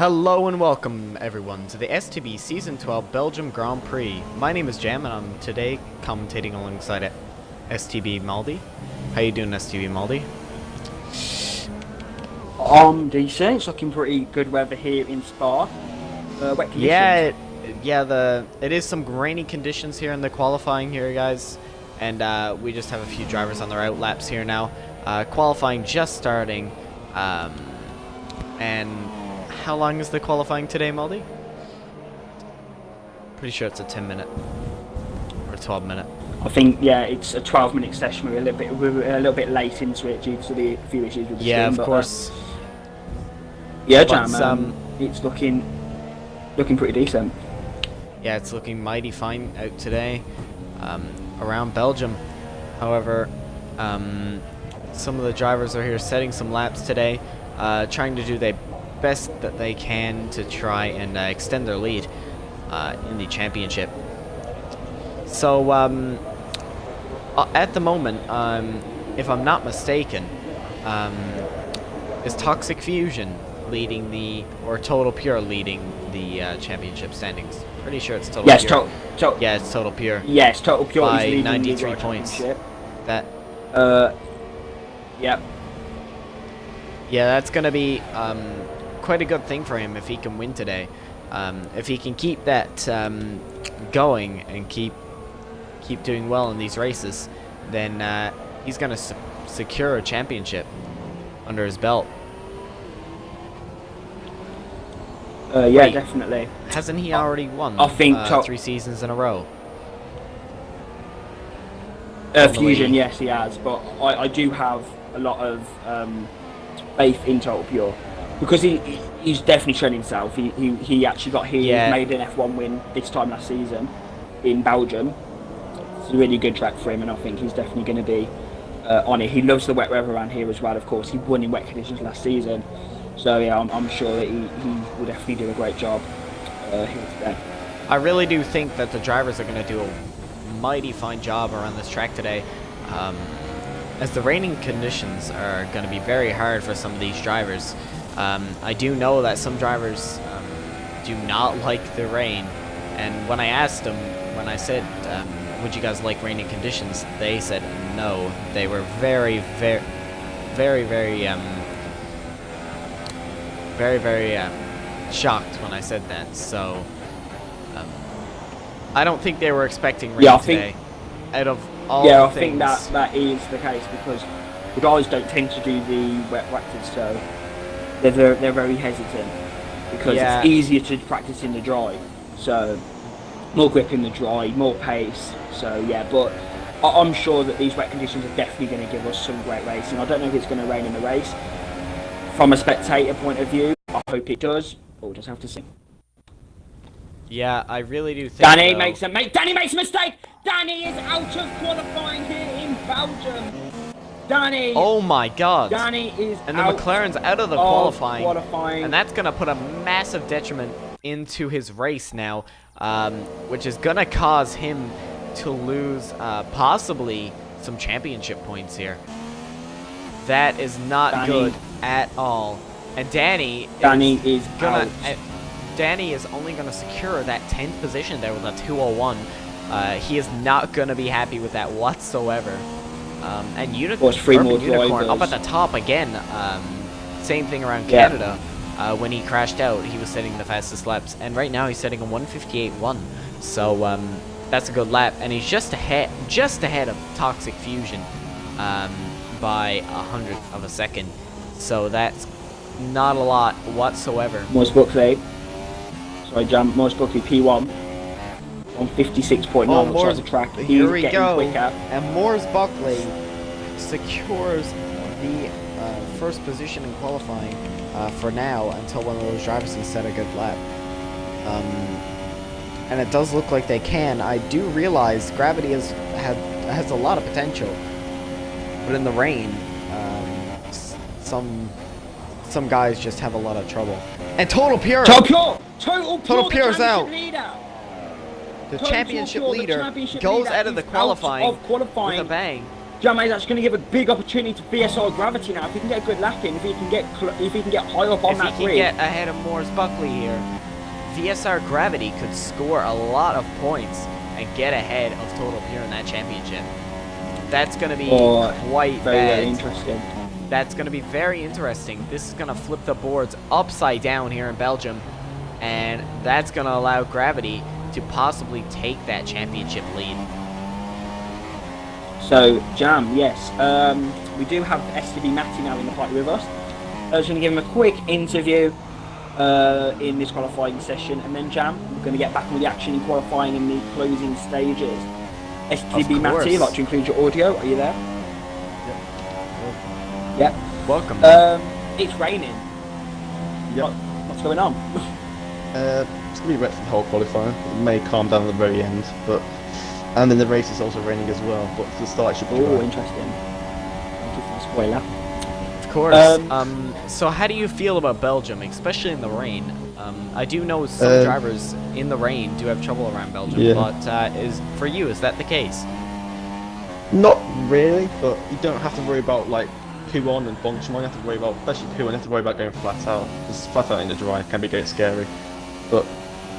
Hello and welcome everyone to the STB Season 12 Belgium Grand Prix. My name is Jam and I'm today commentating alongside STB Maldi. How you doing, STB Maldi? Decent. It's looking pretty good weather here in Spa. Wet conditions. It is some rainy conditions here in the qualifying here, guys. And we just have a few drivers on their out laps here now. Qualifying just starting. And how long is the qualifying today, Maldi? Pretty sure it's a 10-minute or 12-minute. I think it's a 12-minute session. We're a little bit late into it due to the few issues with the stream, of course. Jam. It's looking pretty decent. Yeah, it's looking mighty fine out today around Belgium. However, some of the drivers are here setting some laps today, trying to do their best that they can to try and extend their lead in the championship. So at the moment, if I'm not mistaken, is Toxic Fusion leading or Total Pure leading the championship standings? Pretty sure it's Total Pure. Yeah, it's Total Pure. Yes, Total Pure by is leading 93 the points. That. Yep. Yeah, that's gonna be quite a good thing for him if he can win today. If he can keep that going and keep doing well in these races, then he's gonna secure a championship under his belt. Wait, definitely. Hasn't he already won? I think 3 seasons in a row. Fusion, yes, he has. But I do have a lot of faith in Total Pure because he's definitely shown himself. He actually got here. Yeah. Made an F1 win this time last season in Belgium. It's a really good track for him, and I think he's definitely going to be on it. He loves the wet weather around here as well. Of course, he won in wet conditions last season. So yeah, I'm sure that he will definitely do a great job here today. I really do think that the drivers are going to do a mighty fine job around this track today, as the raining conditions are going to be very hard for some of these drivers. I do know that some drivers do not like the rain, and when I asked them, when I said, would you guys like rainy conditions, they said no. They were very shocked when I said that. So I don't think they were expecting rain today. Out of all I things. think that is the case because the guys don't tend to do the wet practice, so they're very hesitant because it's easier to practice in the dry. So more grip in the dry, more pace. So yeah, but I'm sure that these wet conditions are definitely going to give us some great racing. I don't know if it's going to rain in the race. From a spectator point of view, I hope it does. But we'll just have to see. Yeah, I really do think Danny makes a mistake! Danny is out of qualifying here in Belgium! Danny! Oh my god! Danny is and the out McLaren's out of the qualifying. And that's going to put a massive detriment into his race now, which is going to cause him to lose possibly some championship points here. That is not good at all. And Danny is only going to secure that 10th position there with a 201. He is not going to be happy with that whatsoever. And Unicorn up at the top again. Same thing around Canada. When he crashed out, he was setting the fastest laps. And right now he's setting a 158.1. So that's a good lap. And he's just ahead of Toxic Fusion by 100th of a second. So that's not a lot whatsoever. Morris Buckley P1 on 56.9 which is the track. Here we go. And Morris Buckley secures the first position in qualifying for now until one of those drivers can set a good lap. And it does look like they can. I do realize Gravity has a lot of potential, but in the rain, some guys just have a lot of trouble. And Total Pure is out. The championship leader goes out of the qualifying with a bang. Jam is actually going to give a big opportunity to VSR Gravity now. If he can get a good lap in, if he can get high up on that If he grid. can get ahead of Morris Buckley here, VSR Gravity could score a lot of points and get ahead of Total Pure in that championship. That's going to be quite very interesting. That's going to be very interesting. This is going to flip the boards upside down here in Belgium, and that's going to allow Gravity to possibly take that championship lead. So, Jam, yes, we do have STB Matty now in the party with us. I was going to give him a quick interview in this qualifying session, and then Jam, we're going to get back on with the action in qualifying in the closing stages. STB Matty, I'd like to include your audio. Are you there? Yep. Welcome. It's raining. Yep. What's going on? It's going to be wet for the whole qualifying. It may calm down at the very end, and then the race is also raining as well, but for the start it should be dry. Interesting. Thank you for the spoiler. Of course. So how do you feel about Belgium, especially in the rain? I do know some drivers in the rain do have trouble around Belgium, but for you, is that the case? Not really, but you don't have to worry about like P1 and Bonk. You might have to worry about, especially P1, you have to worry about going flat out, because flat out in the dry can be getting scary. But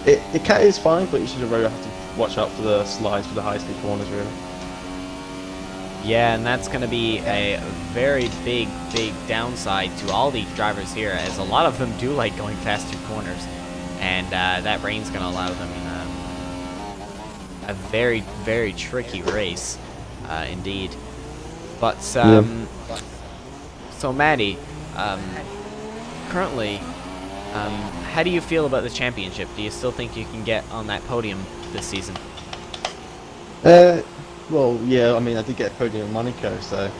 it's fine, but you should really have to watch out for the slides for the high-speed corners, really. Yeah, and that's going to be a very big downside to all these drivers here, as a lot of them do like going fast through corners, and that rain's going to allow them a very tricky race, indeed. But so Maddie, currently, how do you feel about the championship? Do you still think you can get on that podium this season? Well, yeah, I mean, I did get a podium in Monaco, so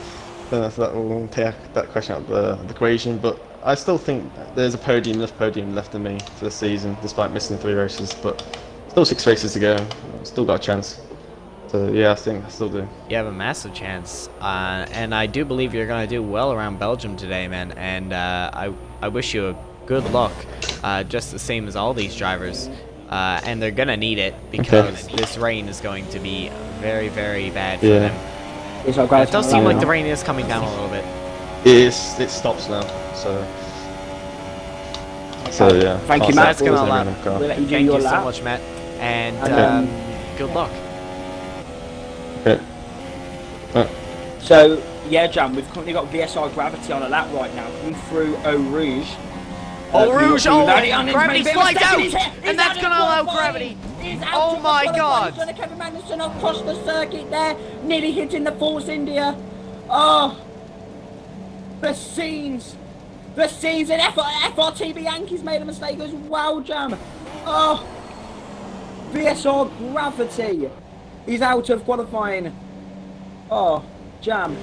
that will take that question out of the equation, but I still think there's enough podium left in me for the season, despite missing 3 races, but still 6 races to go, still got a chance. So yeah, I think I still do. You have a massive chance, and I do believe you're going to do well around Belgium today, man, and I wish you a good luck, just the same as all these drivers. And they're gonna need it because this rain is going to be very bad for them. It does seem like the rain is coming down a little bit. It stops now, so yeah. Thank you, Matt. That's gonna allow. Thank you so much, Matt, and good luck. Okay. So yeah, Jam, we've currently got VSR Gravity on a lap right now, coming through Eau Rouge. Gravity slides out, and that's going to allow Gravity. Oh my God! Kevin Magnussen across the circuit there, nearly hitting the Force India. Oh, the scenes and FRTB Yankees made a mistake as well, Jam. Oh, VSR Gravity is out of qualifying. Oh, Jam.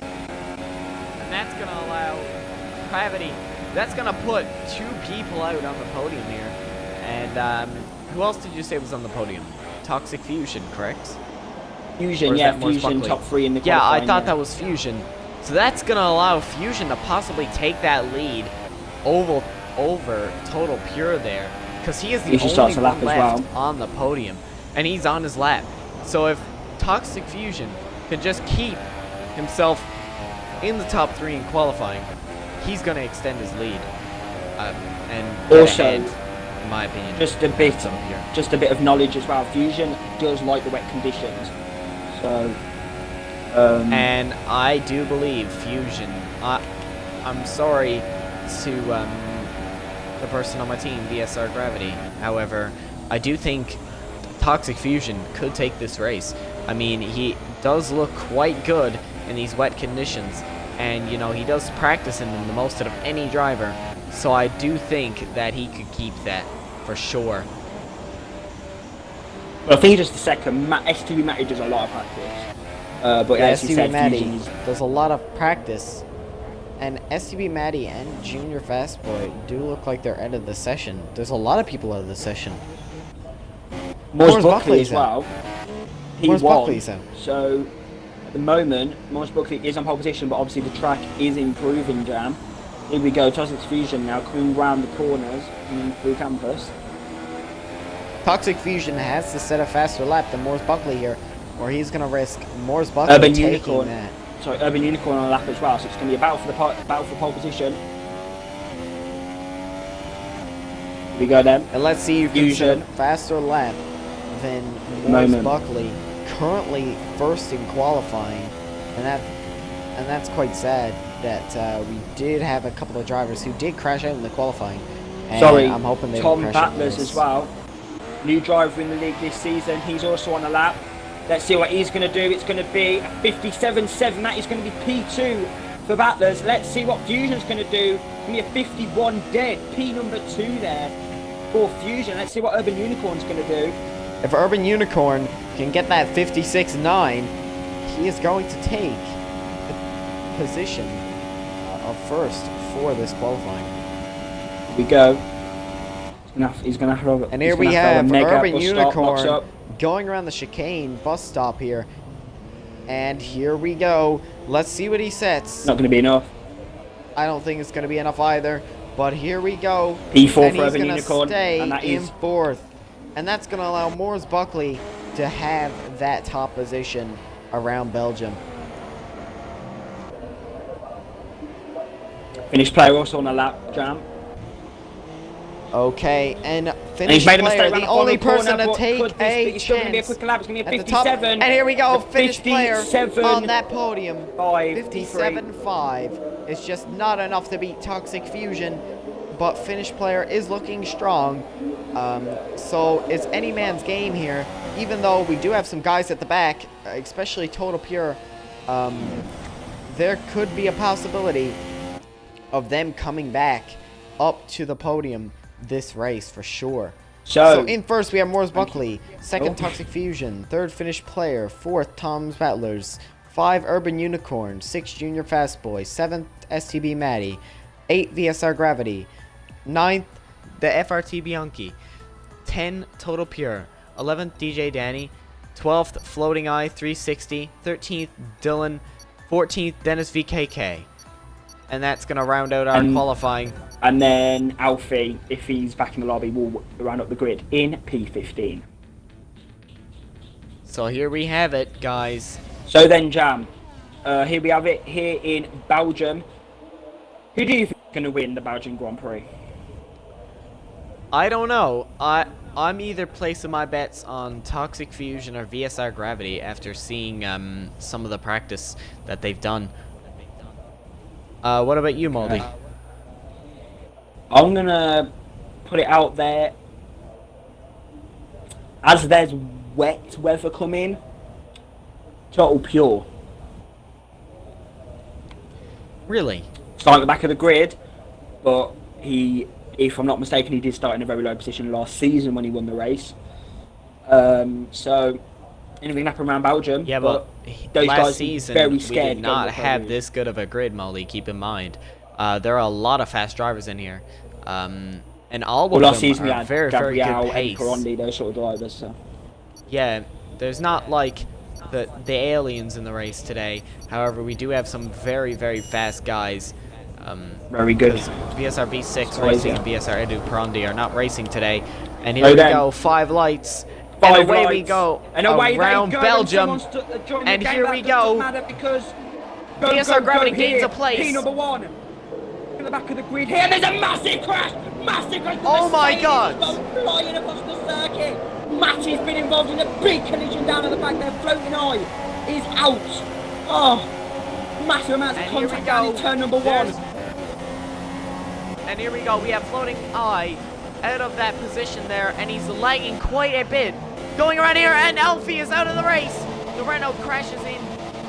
And that's going to allow Gravity. That's going to put 2 people out on the podium here. And who else did you say was on the podium? Toxic Fusion, correct? Fusion, yeah, Fusion top 3 in the qualifying. Yeah, I thought that was Fusion. So that's going to allow Fusion to possibly take that lead over Total Pure there. Because he is the only one left on the podium. And he's on his lap. So if Toxic Fusion can just keep himself in the top 3 in qualifying, he's going to extend his lead. And also, ahead, in my opinion, just a bit of knowledge as well. Fusion does like the wet conditions. So, and I do believe Fusion. I'm sorry to the person on my team, VSR Gravity. However, I do think Toxic Fusion could take this race. I mean, he does look quite good in these wet conditions, and you know, he does practice in them the most out of any driver. So I do think that he could keep that for sure. Well, I think just a second. STB Matty does a lot of practice. But yeah, as you said, Matty does a lot of practice. And STB Matty and Junior Fastboy do look like they're out of the session. There's a lot of people out of the session. Morris Buckley as well. Morris Buckley's out. So at the moment, Morris Buckley is on pole position, but obviously the track is improving, Jam. Here we go, Toxic Fusion now coming round the corners and through campus. Toxic Fusion has to set a faster lap than Morris Buckley here. or he's going to risk Morris Buckley Urban taking Unicorn. that. Sorry, Urban Unicorn on a lap as well, so it's going to be a battle for pole position. Here we go then. And let's see who can Fusion. get a faster lap than Morris Buckley, currently first in qualifying, and that's quite sad that we did have a couple of drivers who did crash out in the qualifying. And Sorry, I'm hoping they Tom don't crash out in Battlers this. as well. New driver in the league this season. He's also on a lap. Let's see what he's going to do. It's going to be a 57.7. That is going to be P2 for Battlers. Let's see what Fusion's going to do. It's going to be a 51 dead. P number 2 there for Fusion. Let's see what Urban Unicorn's going to do. If Urban Unicorn can get that 56.9, he is going to take the position of first for this qualifying. Here we go. He's going to have and here we have Urban Unicorn going around the chicane bus stop here. And here we go. Let's see what he sets. Not going to be enough. I don't think it's going to be enough either. But here we go. P4 and for Urban he's Unicorn. Stay And that in is fourth. And that's going to allow Morris Buckley to have that top position around Belgium. Finished player also on a lap, Jam. Okay, and He's made a player, mistake the only person to corner, take a it's still going to be a chance quick lap. It's going to be a at the top. 57. And here we go, finished player 57 on that podium. 53. 57.5. It's just not enough to beat Toxic Fusion, but finished player is looking strong. So it's any man's game here, even though we do have some guys at the back, especially Total Pure. There could be a possibility of them coming back up to the podium this race for sure. So in first we have Morris Buckley, second Toxic Fusion, third finished player, fourth Tom's Battlers, 5 Urban Unicorn, 6 Junior Fastboy, 7th STB Maddie, 8 VSR Gravity, 9th the FRT Bianchi, 10 Total Pure, 11th DJ Danny, 12th Floating Eye 360, 13th Dylan, 14th Dennis VKK. And that's going to round out our qualifying. And then Alfie, if he's back in the lobby, will round up the grid in P15. So here we have it, guys. So then, Jam, here we have it here in Belgium. Who do you think is going to win the Belgian Grand Prix? I don't know. I'm either placing my bets on Toxic Fusion or VSR Gravity after seeing some of the practice that they've done. What about you, Maldi? I'm gonna put it out there. As there's wet weather coming, Total Pure. Really? Start at the back of the grid, but he, if I'm not mistaken, he did start in a very low position last season when he won the race. So anything happen around Belgium? Yeah, but those last guys season very we scared did not have this good of a grid, Maldi. Keep in mind, there are a lot of fast drivers in here, and all of last them season we are had very, very Gabriel good pace. and Corondi, those sort of drivers. So. Yeah, there's not like the aliens in the race today. However, we do have some very, very fast guys. Very good. VSR B6 Racing and VSR Edu Prondi are not racing today. And here we go, 5 lights. And away we go around Belgium. And here we go. VSR Gravity gains a place. P number 1. In the back of the grid here. There's a massive crash. Massive crash. Oh my God. Flying across the circuit. Matty's been involved in a big collision down at the back there. Floating Eye is out. Oh, massive amounts of contact down in turn number 1. And here we go. We have Floating Eye out of that position there, and he's lagging quite a bit. Going around here, and Alfie is out of the race. The Renault crashes in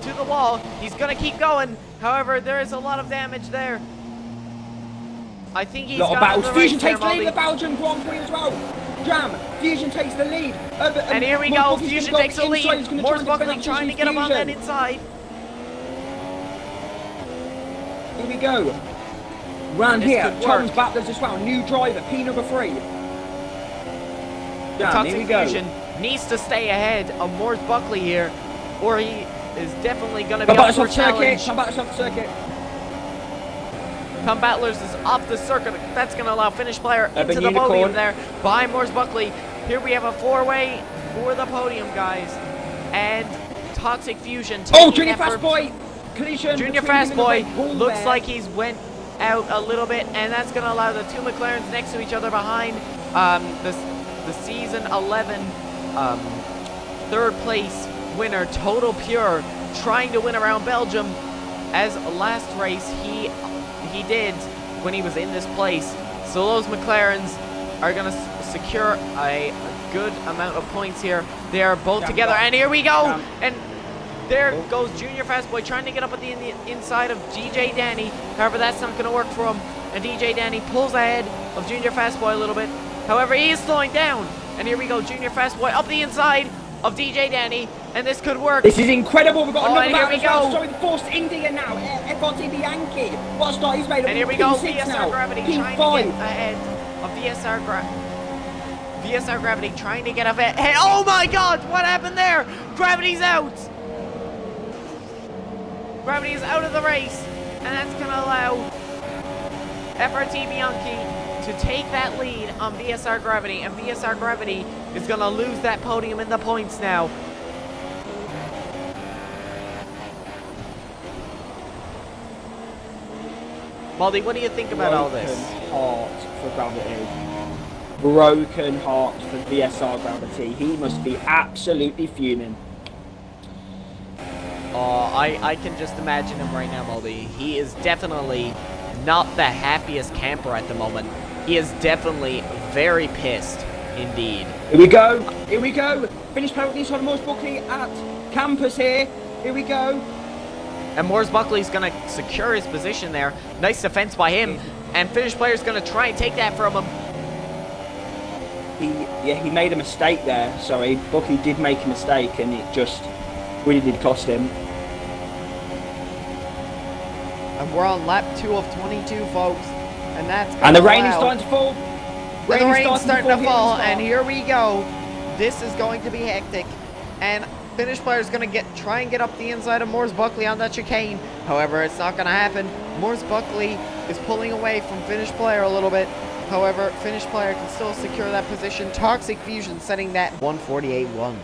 to the wall. He's gonna keep going. However, there is a lot of damage there. I think he's got battles. the Fusion race takes there, the lead in the Belgian Grand Prix as well. Jam, Fusion takes the lead. And here we go. Fusion takes the lead. Morris Buckley trying to get him on that inside. Here we go. Round here, Tom's Battlers as well. New driver, P number 3. Toxic Fusion needs to stay ahead of Morris Buckley here, or he is definitely going to be up for a challenge. Tom Battlers off the circuit. Tom Battlers is off the circuit. That's going to allow finish player into the podium there. Behind Morris Buckley. Here we have a 4-way for the podium, guys. and Toxic Fusion. Oh, Junior Fast Boy! Collision. Junior Fast Boy looks like he's went out a little bit, and that's going to allow the two McLarens next to each other behind the season 11 third place winner, Total Pure, trying to win around Belgium, as last race he did when he was in this place. So those McLarens are going to secure a good amount of points here. They are both together, and here we go! And there goes Junior Fast Boy trying to get up at the inside of DJ Danny. However, that's not going to work for him. And DJ Danny pulls ahead of Junior Fast Boy a little bit. However, he is slowing down. And here we go, Junior Fast Boy up the inside of DJ Danny. And this could work. This is incredible. We've got another here we go. Sorry, the Force India now. FRTB Yankee. What a start he's made. And here we go, P6 VSR now. Gravity P5. trying to get ahead of VSR Gravity trying to get ahead. Hey, oh my God, what happened there? Gravity's out. Gravity is out of the race, and that's going to allow FRT Bianchi to take that lead on VSR Gravity, and VSR Gravity is going to lose that podium in the points now. Maldi, what do you think about all this? Heart for Gravity. Broken heart for VSR Gravity. He must be absolutely fuming. I can just imagine him right now, Maldi. He is definitely not the happiest camper at the moment. He is definitely very pissed indeed. Here we go. Here we go. Finish penalties on Morris Buckley at campus here. Here we go. And Morris Buckley's going to secure his position there. Nice defense by him. And Finnish player's going to try and take that from him. He made a mistake there. Sorry, Buckley did make a mistake, and it just really did cost him. And we're on lap 2 of 22, folks. And that's the rain is starting to fall. The rain's starting to fall, and here we go. This is going to be hectic. And Finnish player's going to try and get up the inside of Morris Buckley on that chicane. However, it's not going to happen. Morris Buckley is pulling away from Finnish player a little bit. However, Finnish player can still secure that position. Toxic Fusion setting that 148-1.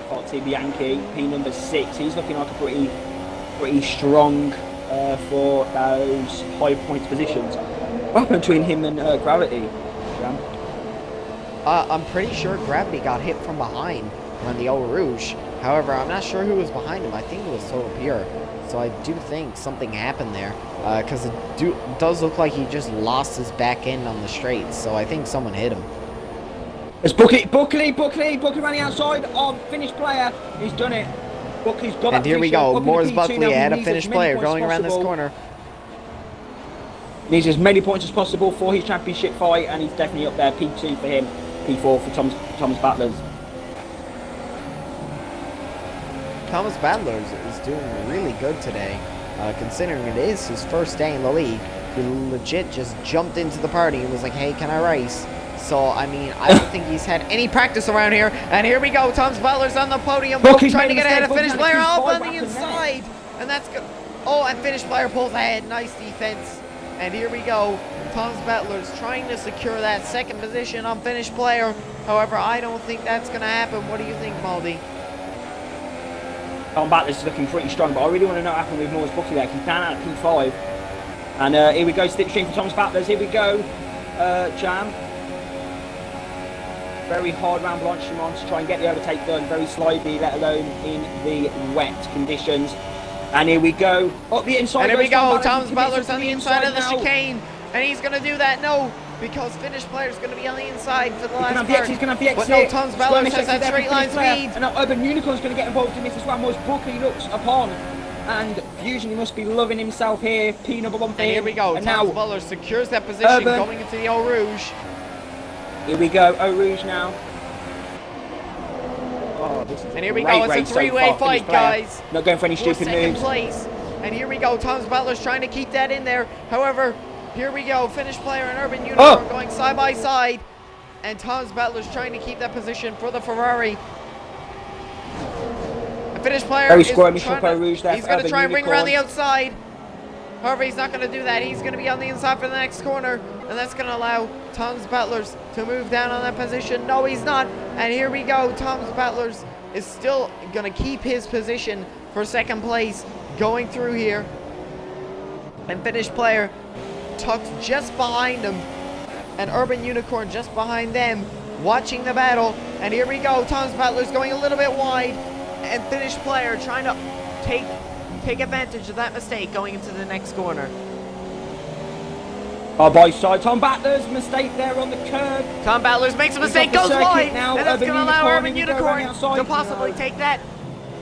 FRT Yankee, P number 6. He's looking like a pretty strong for those high points positions. What happened between him and Gravity? I'm pretty sure Gravity got hit from behind on the Eau Rouge. However, I'm not sure who was behind him. I think it was Total Pure. So I do think something happened there. Because it does look like he just lost his back end on the straights. So I think someone hit him. It's Buckley running outside of Finnish player. He's done it. Buckley's got and here we go. Morris Buckley ahead of Finnish player going around this corner. Needs as many points as possible for his championship fight, and he's definitely up there. P2 for him, P4 for Thomas Battlers. Thomas Battlers is doing really good today, considering it is his first day in the league. He legit just jumped into the party and was like, hey, can I race? So, I mean, I don't think he's had any practice around here. And here we go. Thomas Battlers on the podium. Buckley's trying to get ahead of Finnish player up on the inside. inside. And that's good. Oh, and Finnish player pulls ahead. Nice defense. And here we go. Thomas Battlers trying to secure that second position on Finnish player. However, I don't think that's going to happen. What do you think, Maldi? Thomas Battlers is looking pretty strong, but I really want to know what happened with Morris Buckley there. He's down at P5. And here we go. Slipstream for Thomas Battlers. Here we go. Jam. Very hard round Blanchimont to try and get the overtake done, very slidey, let alone in the wet conditions. And here we go, up the inside. And here we go, Thomas Battlers on the inside of the chicane. And he's going to do that, no, because Finnish player's going to be on the inside for the last part. He's going to have the exit. But no, Thomas Battlers has that straight line speed. And now Urban Unicorn's going to get involved in this as well. Most Buckley looks upon. And Fusion, he must be loving himself here. P number 1 for him. And here we go, and Thomas Battlers secures that position going into the Eau Rouge. Here we go, Eau Rouge now. Oh, this is and here we go, it's a three-way fight, guys. Not going for any stupid moves. Place. And here we go, Thomas Battlers trying to keep that in there. However, here we go, Finnish player and Urban Unicorn going side by side. And Thomas Battlers trying to keep that position for the Ferrari. The Finnish player very is squirmy for Eau Rouge there. He's going to try and bring around the outside. However, he's not going to do that. He's going to be on the inside for the next corner. And that's going to allow Tom's Battlers to move down on that position. No, he's not. And here we go. Tom's Battlers is still going to keep his position for second place going through here. And Finish Player tucked just behind him. And Urban Unicorn just behind them, watching the battle. And here we go. Tom's Battlers going a little bit wide. And Finish Player trying to take advantage of that mistake going into the next corner. By side, Tom Battlers, mistake there on the curb. Tom Battlers makes a mistake, goes wide, and that's going to allow Urban Unicorn to possibly take that.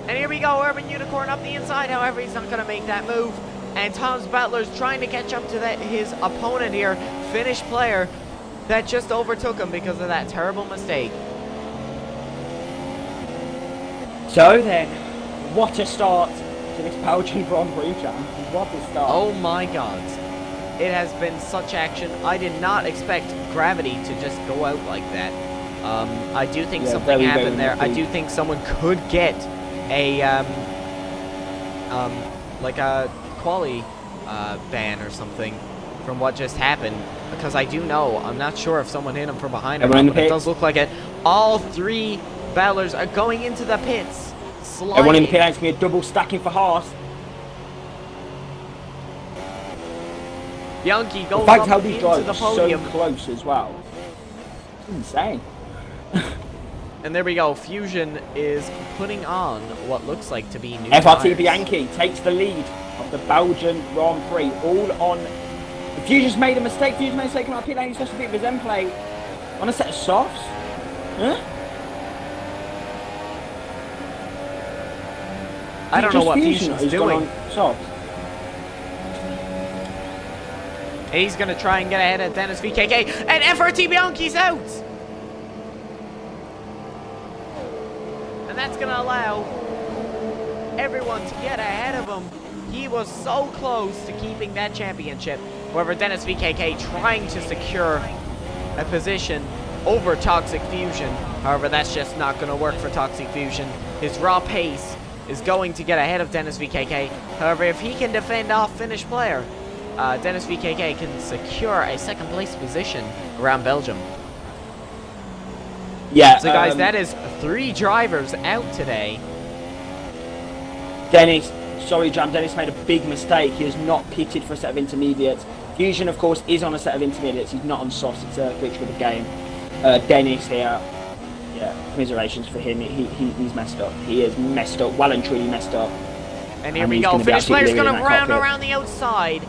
And here we go, Urban Unicorn up the inside. However, he's not going to make that move. And Tom's Battlers trying to catch up to his opponent here, Finish Player, that just overtook him because of that terrible mistake. So then, what a start to this Belgium Grand Prix, champ. What a start. Oh my god. It has been such action. I did not expect gravity to just go out like that. I do think something happened there. I do think someone could get a like a quali ban or something from what just happened, because I do know, I'm not sure if someone hit him from behind or not, but it does look like it. All three battlers are going into the pits. Sliding. Everyone in the pit lane's going to be a double stacking for Haas. Bianchi goes in fact, up how these into the drives podium. so close as well. It's insane. And there we go. Fusion is putting on what looks like to be new FRT tires. Bianchi takes the lead of the Belgian Grand Prix. All on. Fusion's made a mistake. Fusion's made a mistake on our pit lane. He's supposed to be with his end plate on a set of softs. Huh? I don't know what Fusion's doing. Softs. He's going to try and get ahead of Dennis VKK. And FRT Bianchi's out! And that's going to allow everyone to get ahead of him. He was so close to keeping that championship. However, Dennis VKK trying to secure a position over Toxic Fusion. However, that's just not going to work for Toxic Fusion. His raw pace is going to get ahead of Dennis VKK. However, if he can defend off Finish Player, Dennis VKK can secure a second place position around Belgium. Yeah. So guys, that is 3 drivers out today. Dennis, sorry Jam, Dennis made a big mistake. He is not pitted for a set of intermediates. Fusion, of course, is on a set of intermediates. He's not on softs. It's a glitch with the game. Dennis here, yeah, commiserations for him. He's messed up. He is messed up, well and truly messed up. And here we go. Finish Player's going to round around the outside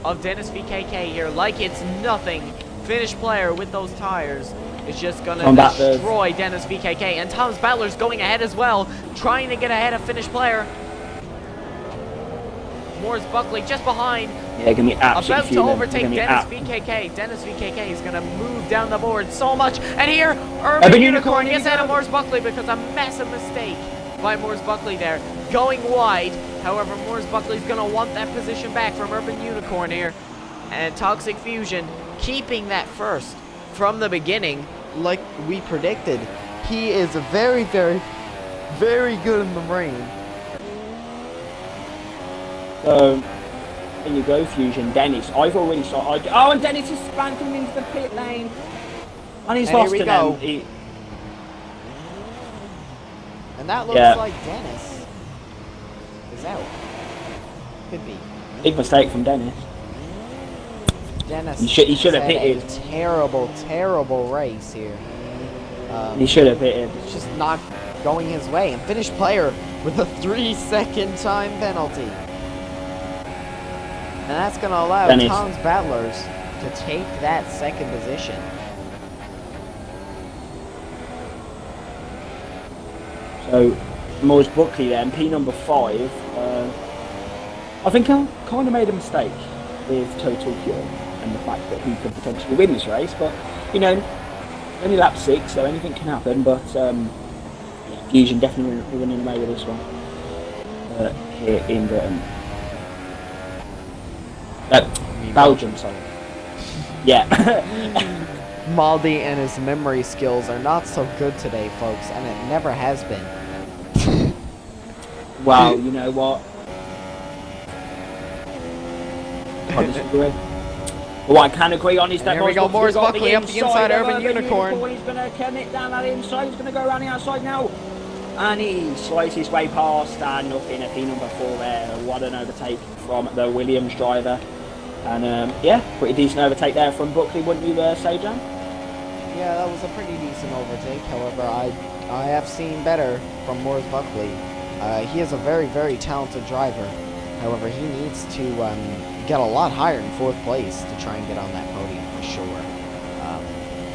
of Dennis VKK here like it's nothing. Finish Player with those tires is just going to destroy Dennis VKK. And Tom's Battler's going ahead as well, trying to get ahead of Finish Player. Morris Buckley just behind. Yeah, gonna be about to overtake Dennis VKK. Dennis VKK is going to move down the board so much. And here, Urban Unicorn gets ahead of Morris Buckley because a massive mistake by Morris Buckley there. Going wide. However, Morris Buckley's going to want that position back from Urban Unicorn here. And Toxic Fusion keeping that first from the beginning like we predicted. He is very, very, very good in the rain. So, there you go, Fusion. Dennis, I've already saw. Oh, and Dennis is spanking into the pit lane. And he's lost to them. And that looks like Dennis is out. Could be. Big mistake from Dennis. Dennis he should have pitted. A terrible, terrible race here. He should have pitted. It's just not going his way. And Finish Player with a 3-second time penalty. And that's going to allow Tom's Battlers to take that second position. So, Morris Buckley then, P number 5. I think I kind of made a mistake with Total Cure and the fact that he could potentially win this race. But, you know, only lap 6, so anything can happen. But, Fusion definitely running away with this one here in Britain. Belgium, sorry. Yeah. Maldi and his memory skills are not so good today, folks, and it never has been. Well, you know what? can't disagree. But what I can agree on is that here we go, Morris Buckley up the inside, Urban Unicorn. He's going to commit down that inside. He's going to go around the outside now. And he slices his way past and up in a P number 4 there. What an overtake from the Williams driver. And yeah, pretty decent overtake there from Buckley, wouldn't you say, Jan? Yeah, that was a pretty decent overtake. However, I have seen better from Morris Buckley. He is a very, very talented driver. However, he needs to get a lot higher in 4th place to try and get on that podium for sure.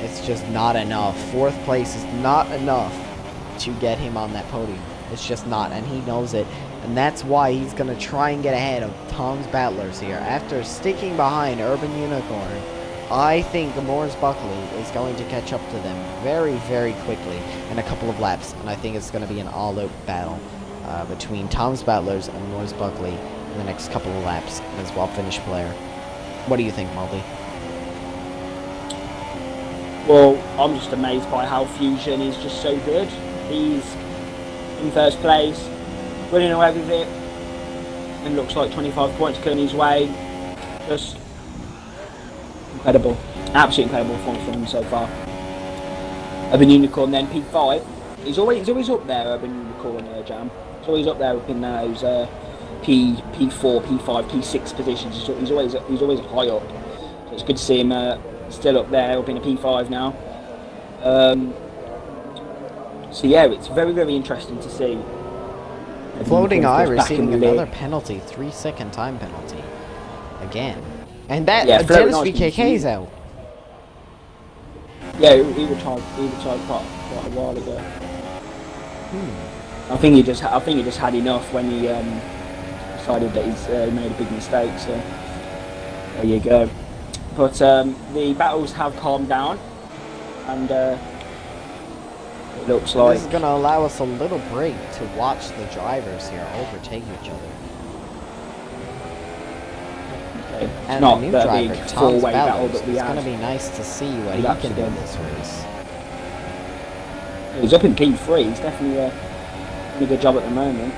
It's just not enough. 4th place is not enough to get him on that podium. It's just not, and he knows it. And that's why he's going to try and get ahead of Tom's Battlers here. After sticking behind Urban Unicorn, I think Morris Buckley is going to catch up to them very, very quickly in a couple of laps. And I think it's going to be an all-out battle between Tom's Battlers and Morris Buckley in the next couple of laps as well finish player. What do you think, Maldi? Well, I'm just amazed by how Fusion is just so good. He's in 1st place, running away with it, and looks like 25 points coming his way. Just incredible, absolutely incredible performance from him so far. Urban Unicorn then P5. He's always up there. Urban Unicorn Jam. He's always up there up in those P4, P5, P6 positions. He's always high up. So it's good to see him still up there, up in a P5 now. So yeah, it's very, very interesting to see. Floating Eye receiving another penalty, 3-second time penalty. Again. And that Dennis VKK's out. Yeah, he retired quite a while ago. I think he just had enough when he decided that he's made a big mistake, so there you go. But the battles have calmed down, and it looks like this is going to allow us a little break to watch the drivers here overtake each other. Okay. And not the new the driver, big Tom's four-way battle Battlers, that we it's had. going to be nice to see what he can do in this race. He's up in P3. He's definitely doing a good job at the moment.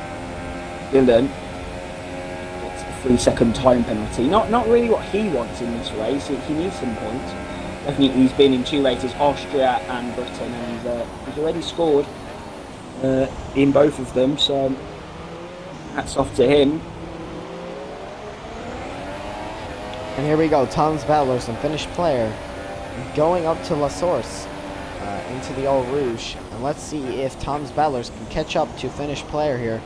Dylan, it's a 3-second time penalty. Not really what he wants in this race. He needs some points. Definitely, he's been in 2 races, Austria and Britain, and he's already scored in both of them. So hats off to him. And here we go, Tom's Battlers and finished player going up to La Source into the Eau Rouge. And let's see if Tom's Battlers can catch up to finished player here,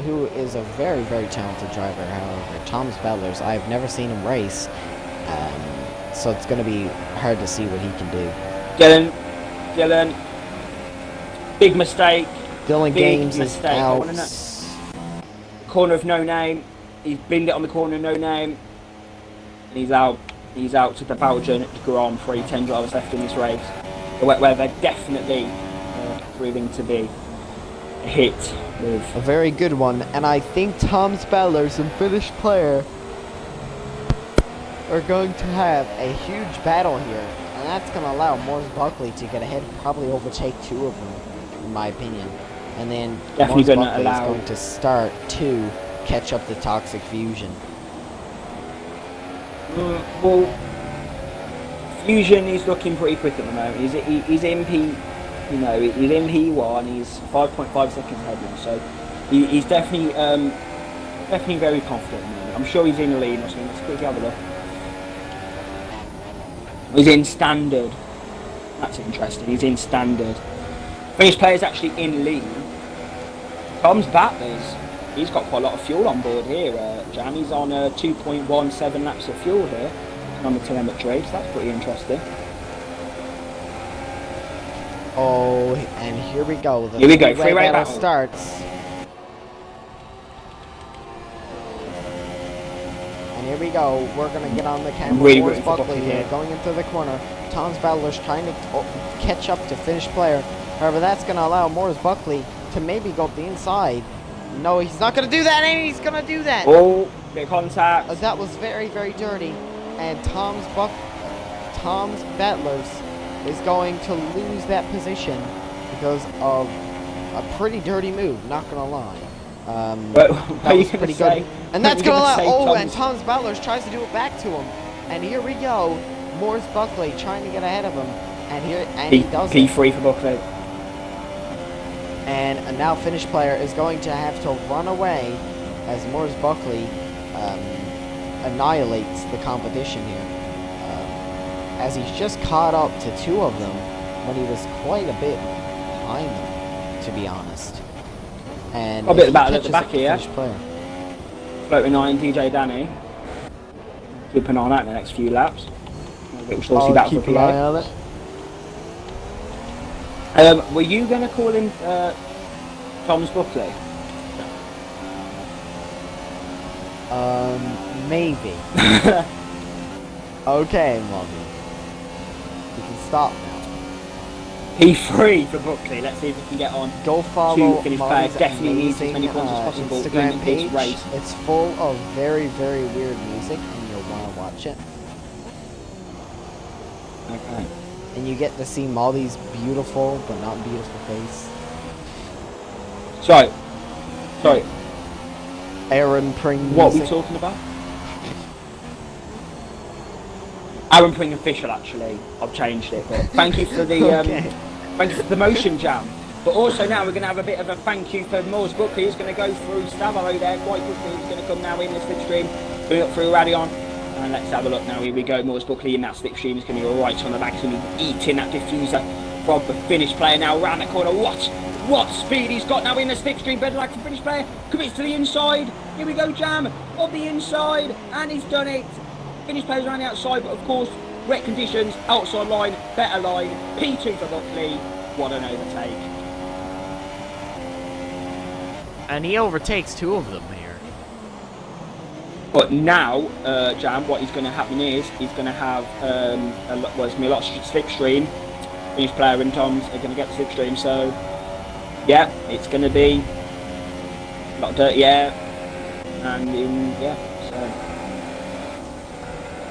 who is a very, very talented driver. However, Tom's Battlers, I've never seen him race, so it's going to be hard to see what he can do. Dylan, big mistake. Dylan Games is out. Corner of No Name. He's binned it on the corner of No Name. And he's out to the Belgium Grand Prix. 10 drivers left in this race, where they're definitely proving to be a hit with a very good one. And I think Tom's Battlers and finished player are going to have a huge battle here, and that's going to allow Morris Buckley to get ahead, probably overtake 2 of them, in my opinion. And then definitely Morris Buckley is going to start to catch up the Toxic Fusion. Well, Fusion is looking pretty quick at the moment. He's in P1. He's 5.5 seconds ahead now, so he's definitely very confident at the moment. I'm sure he's in the lead. Let's quickly have a look. He's in standard. That's interesting. He's in standard. Finished player's actually in lead. Tom's Battlers, he's got quite a lot of fuel on board here, Jan. He's on 2.17 laps of fuel here on the telemetry, so that's pretty interesting. Oh, and here we go. The Here we go. Three-way battle starts. And here we go. We're going to get on the camera. Really Morris Buckley here, going into the corner. Tom's Battlers trying to catch up to finish player. However, that's going to allow Morris Buckley to maybe go up the inside. No, he's not going to do that, and he's going to do that. Oh, bit of contact. That was very, very dirty. And Tom's Battlers is going to lose that position because of a pretty dirty move, not going to lie. That was pretty good. And that's We're gonna gonna allow. save Oh, Tom's- and Thomas Butler tries to do it back to him. And here we go. Morris Buckley trying to get ahead of him. And he does it. P3 for Buckley. And now finish player is going to have to run away as Morris Buckley annihilates the competition here. As he's just caught up to 2 of them when he was quite a bit behind them, to be honest. And A bit of battle at catches the back up here. finish player. Floating 9, DJ Danny. Keep an eye on that in the next few laps. We'll still see that Keep for an eye PA. on it. Were you going to call him Thomas Buckley? Maybe. Okay, Maldi. You can stop now. P3 for Buckley. Let's see if we can get on. Go follow finish Maldi's players. Definitely needs as many amazing, points as possible Instagram in this page. race. It's full of very, very weird music, and you'll want to watch it. Okay. And you get to see Maldi's beautiful but not beautiful face. Sorry. Aaron Pring What are we music. talking about? Aaron Pring official, actually. I've changed it, but thank you for the Okay. thank you for the motion jam. But also now we're going to have a bit of a thank you for Morris Buckley. He's going to go through Stavaro there quite quickly. He's going to come now in the slipstream, going up through Radion. And let's have a look now. Here we go. Morris Buckley in that slipstream. He's going to be right on the back. He's going to be eating that diffuser from the finish player now around the corner. What speed he's got now in the slipstream. Better like the finish player. Commits to the inside. Here we go, Jam on the inside. And he's done it. Finish players around the outside, but of course, wet conditions, outside line, better line. P2 for Buckley. What an overtake. And he overtakes 2 of them here. But now, Jam, what is going to happen is he's going to have a lot of slipstream. Finish player and Tom's are going to get the slipstream, so yeah, it's going to be a lot of dirty air, and so.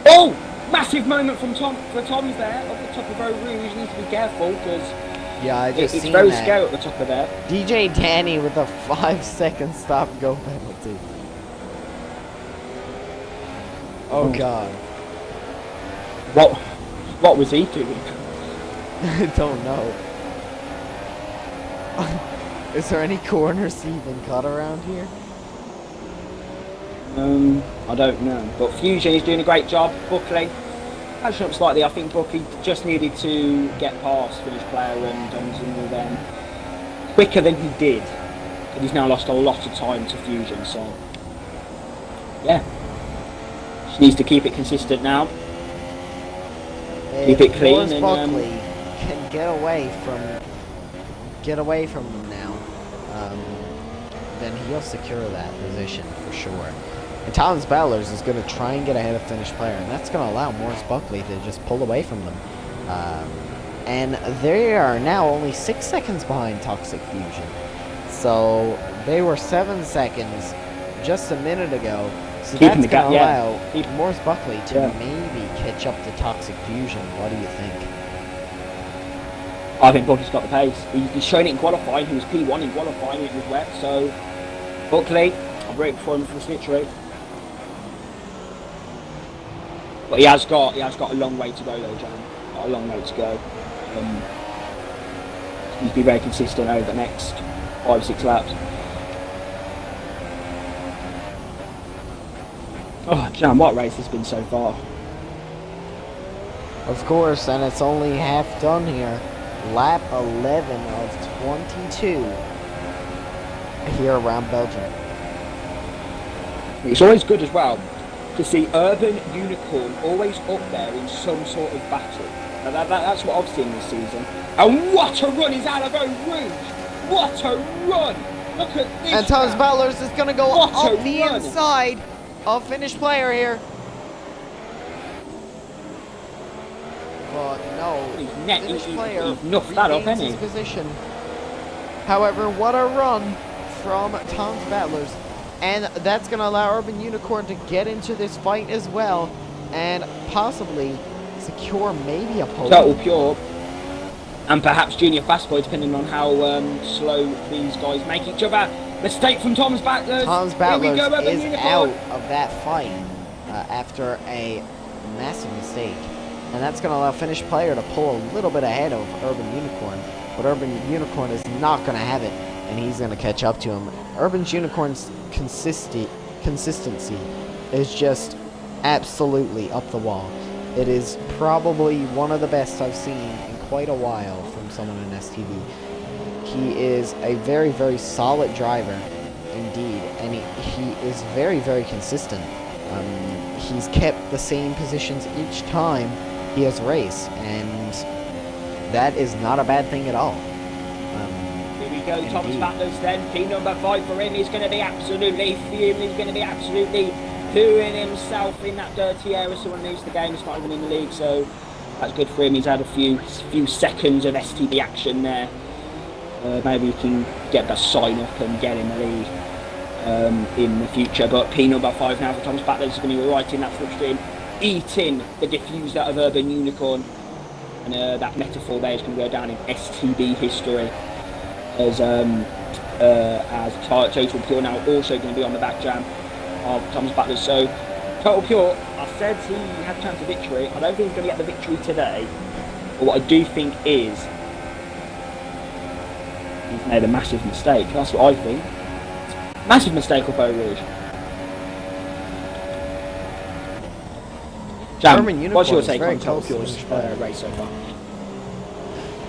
Oh! Massive moment from Tom's there, up the top of Road Rouge. He needs to be careful, because Yeah, I just it's seen very that. scary at the top of there. DJ Danny with a 5-second stop-go penalty. Oh god. What was he doing? I don't know. Is there any corners to even cut around here? I don't know. But Fusion is doing a great job. Buckley, catching up slightly. I think Buckley just needed to get past finish player and Donson then quicker than he did. And he's now lost a lot of time to Fusion, so yeah. She needs to keep it consistent now. Keep it clean Morris and, Buckley can get away from them now, then he'll secure that position for sure. And Thomas Bellers is going to try and get ahead of finish player, and that's going to allow Morris Buckley to just pull away from them. And they are now only 6 seconds behind Toxic Fusion. So they were 7 seconds just a minute ago. So Keeping that's the going to gap, allow Morris Buckley to Yeah. maybe catch up to Toxic Fusion. What do you think? I think Buckley's got the pace. He's shown it in qualifying. He was P1 in qualifying. It was wet. So Buckley, I'm ready for him for the switch rate. But he has got a long way to go though, Jan. Got a long way to go. He needs to be very consistent over the next 5-6 laps. Oh, Jan, what race has been so far? Of course, and it's only half done here. Lap 11 of 22 here around Belgium. It's always good as well to see Urban Unicorn always up there in some sort of battle. Now that's what I've seen this season. And what a run is out of Road Rouge! What a run! Look at this! And Thomas man. Bellers is going to go What a up the run. inside of finish player here. But no, finish player he's nuffed that up, regains hasn't his he? position. However, what a run from Thomas Bellers. And that's going to allow Urban Unicorn to get into this fight as well. And possibly secure maybe a pole. Total Pure. And perhaps Junior Fastboy, depending on how slow these guys make each other. Mistake from Tom's Battlers. Tom's Battlers is out of that fight after a massive mistake. And that's going to allow Finnish player to pull a little bit ahead of Urban Unicorn. But Urban Unicorn is not going to have it, and he's going to catch up to him. Urban Unicorn's consistency is just absolutely up the wall. It is probably one of the best I've seen in quite a while from someone in STB. He is a very, very solid driver indeed, and he is very, very consistent. He's kept the same positions each time he has raced, and that is not a bad thing at all. Here we go, Thomas Battlers then. P number 5 for him. He's going to be absolutely fuming. He's going to be absolutely pooing himself in that dirty area. Someone needs the game. It's not even in the league, so that's good for him. He's had a few seconds of STB action there. Maybe we can get the sign up and get in the lead in the future. But P number 5 now for Thomas Battlers is going to be right in that slipstream, eating the diffuser of Urban Unicorn. And that metaphor there is going to go down in STB history as Total Pure now also going to be on the back jam of Thomas Battlers. So Total Pure, I said he had a chance of victory. I don't think he's going to get the victory today. But what I do think is he's made a massive mistake. That's what I think. Massive mistake of Beau Rouge. Jam, what's your take on Total Pure's race so far?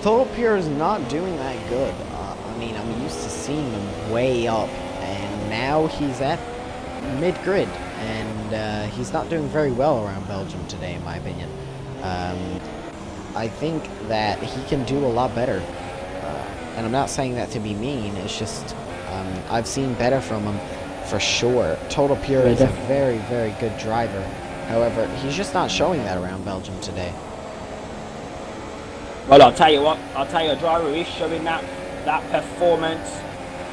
Total Pure is not doing that good. I mean, I'm used to seeing him way up, and now he's at mid-grid, and he's not doing very well around Belgium today, in my opinion. I think that he can do a lot better, and I'm not saying that to be mean, it's just I've seen better from him for sure. Total Pure is a very, very good driver. However, he's just not showing that around Belgium today. Well, I'll tell you what, a driver who is showing that performance.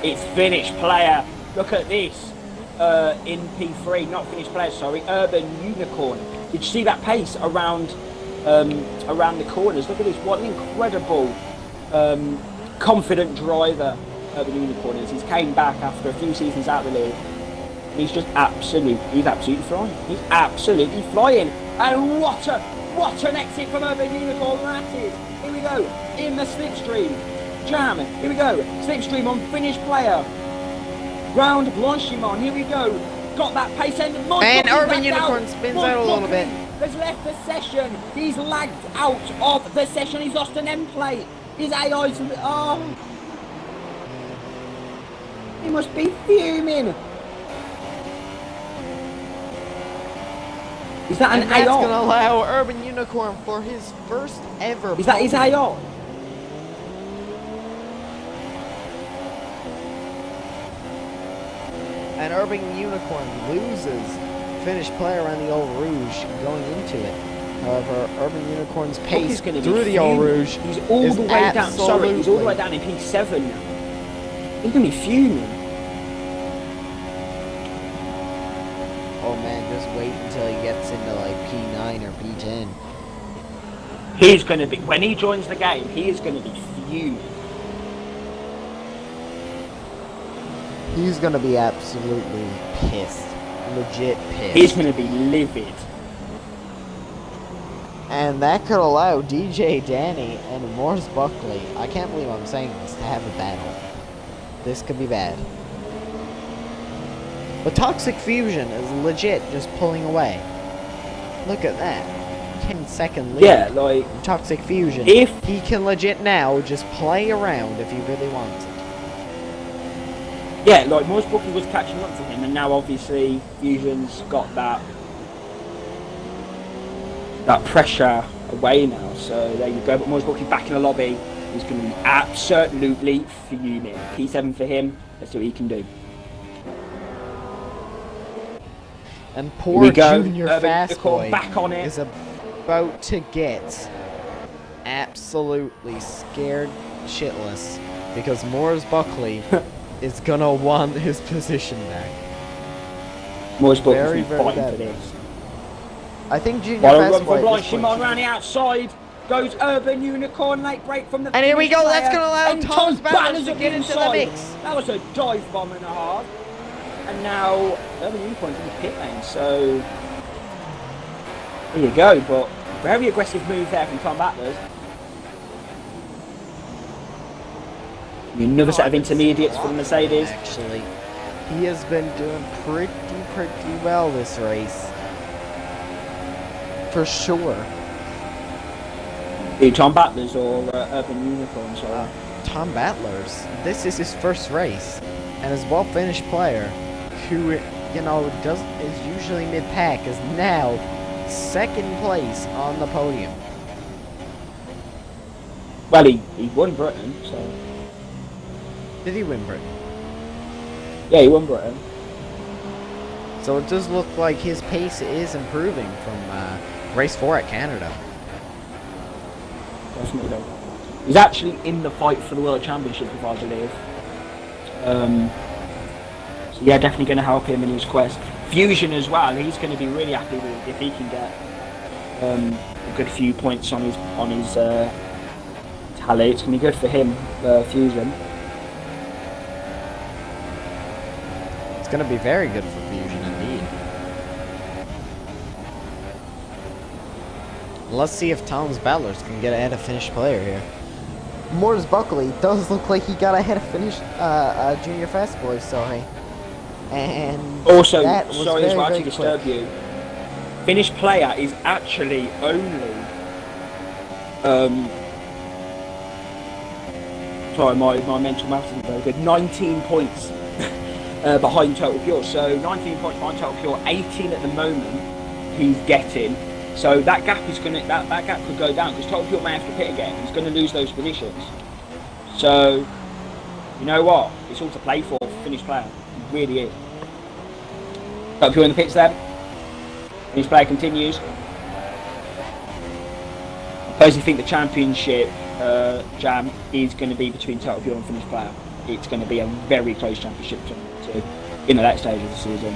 It's Finnish player. Look at this. In P3, not Finnish player, sorry, Urban Unicorn. Did you see that pace around the corners? Look at this, what an incredible confident driver Urban Unicorn is. He's came back after a few seasons out of the league. He's absolutely flying. He's absolutely flying. And what an exit from Urban Unicorn that is. Here we go, in the slipstream. Jam, here we go. Slipstream on Finnish player. Round Blanchimont, here we go. Got that pace and Urban Unicorn spins out a little bit. Has left the session. He's lagged out of the session. He's lost an end plate. His AI's... Oh. He must be fuming. Is that an AR? That's going to allow Urban Unicorn for his first ever... Is that his AR? And Urban Unicorn loses Finnish player on the Old Rouge going into it. However, Urban Unicorn's pace through the Old Rouge he's all the way down. Sorry, he's all the way down in P7 now. He's going to be fuming. Oh man, just wait until he gets into like P9 or P10. He's going to be, when he joins the game, he is going to be fuming. He's going to be absolutely pissed. Legit pissed. He's going to be livid. And that could allow DJ Danny and Morris Buckley, I can't believe I'm saying this, to have a battle. This could be bad. But Toxic Fusion is legit just pulling away. Look at that. 10-second lead. Yeah, like... Toxic Fusion. If he can legit now just play around if he really wants it. Yeah, like Morris Buckley was catching up to him, and now obviously Fusion's got that pressure away now. So there you go. But Morris Buckley back in the lobby. He's going to be absolutely fuming. P7 for him. Let's see what he can do. And poor Junior Fastboy back on it. Is about to get absolutely scared shitless because Morris Buckley is gonna want his position back. Morris Buckley's fighting for this. I think Junior Fastboy run for Blanchimont around the outside. Goes Urban Unicorn, late break from the And here we go, player, that's going to allow and Tom's Battlers to at get the into the inside. mix. That was a dive bomb and a half. And now Urban Unicorn's in the pit lane, so there you go, but very aggressive move there from Tom Battlers. Another set of intermediates from Mercedes. Actually, he has been doing pretty well this race. For sure. Tom Battlers or Urban Unicorn, sorry. Tom Battlers. This is his first race, and his well-finished player, who is usually mid-pack, is now second place on the podium. Well, he won Britain, so. Did he win Britain? Yeah, he won Britain. So it does look like his pace is improving from race 4 at Canada. Definitely. He's actually in the fight for the World Championship, if I believe. So yeah, definitely going to help him in his quest. Fusion as well. He's going to be really happy with if he can get a good few points on his tally. It's going to be good for him, Fusion. It's going to be very good for Fusion indeed. Let's see if Tom's Battlers can get ahead of finished player here. Morris Buckley does look like he got ahead of finished Junior Fast Boy, sorry. And also, that was sorry as well to disturb quick. you. Finished player is actually only sorry, my mental maths isn't very good. 19 points behind Total Pure. So 19 points behind Total Pure, 18 at the moment he's getting. So that gap is gonna that gap could go down because Total Pure may have to pit again. He's gonna lose those positions. So you know what? It's all to play for finished player. It really is. Total Pure in the pits then. Finished player continues. I personally think the championship jam is going to be between Total Pure and finished player. It's going to be a very close championship to that stage of the season.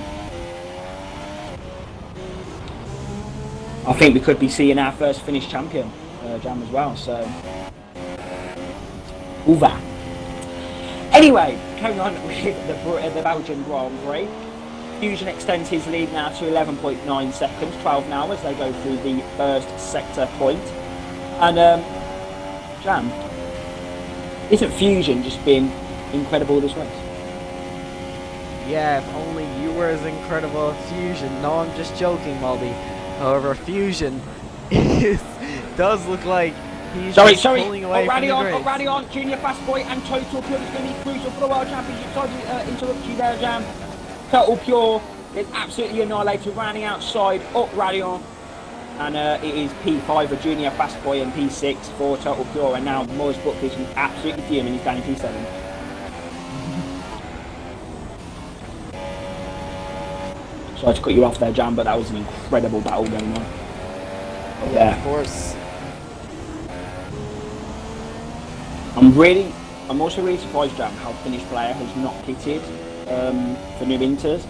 I think we could be seeing our first Finnish champion jam as well, so all that. Anyway, going on with the Belgian Grand Prix. Fusion extends his lead now to 11.9 seconds, 12 now as they go through the first sector point. And Jam, isn't Fusion just been incredible this race? Yeah, if only you were as incredible as Fusion. No, I'm just joking, Maldi. However, Fusion does look like he's pulling away from the grids. Radion, Junior Fast Boy and Total Pure is going to be crucial for the World Championship. Sorry to interrupt you there, Jam. Total Pure is absolutely annihilated, running outside, up Radion. And it is P5 for Junior Fast Boy and P6 for Total Pure. And now Morris Buckley is absolutely fuming, he's down in P7. Sorry to cut you off there, Jam, but that was an incredible battle going on. Yeah, of course. I'm also really surprised, Jam, how Finnish player has not pitted for New Inters.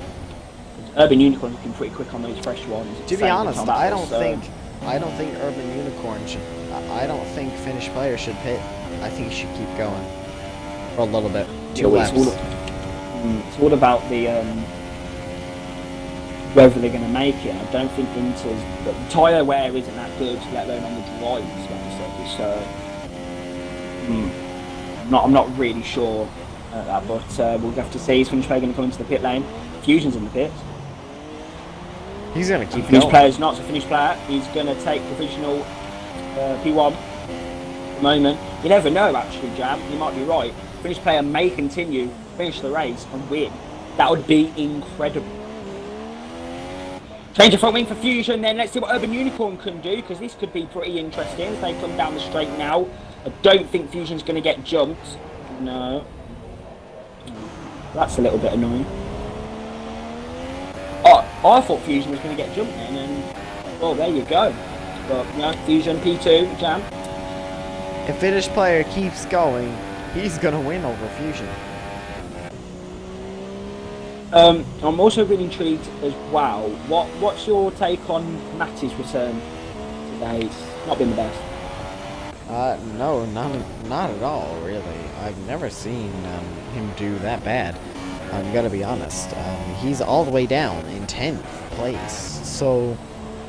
Urban Unicorn's been pretty quick on those fresh ones. To be honest, I don't think Urban Unicorn should. I don't think Finnish player should pit. I think he should keep going for a little bit. Two laps. It's all about the whether they're going to make it. I don't think Inter's, but the tyre wear isn't that good, let alone on the drives, so I'm not really sure that, but we'll have to see. Is Finnish player going to come into the pit lane? Fusion's in the pit. He's going to keep Finnish going. player's not a Finnish player. He's going to take provisional P1 at the moment. You never know, actually, Jam. You might be right. Finnish player may continue, finish the race and win. That would be incredible. Change of front wing for Fusion, then let's see what Urban Unicorn can do, because this could be pretty interesting as they come down the straight now. I don't think Fusion's going to get jumped. No. That's a little bit annoying. Oh, I thought Fusion was going to get jumped then, and well, there you go. But Fusion P2, Jam. If Finnish player keeps going, he's going to win over Fusion. I'm also really intrigued as well. What's your take on Matty's return today? It's not been the best. No, not at all, really. I've never seen him do that bad. I'm gonna be honest. He's all the way down in 10th place, so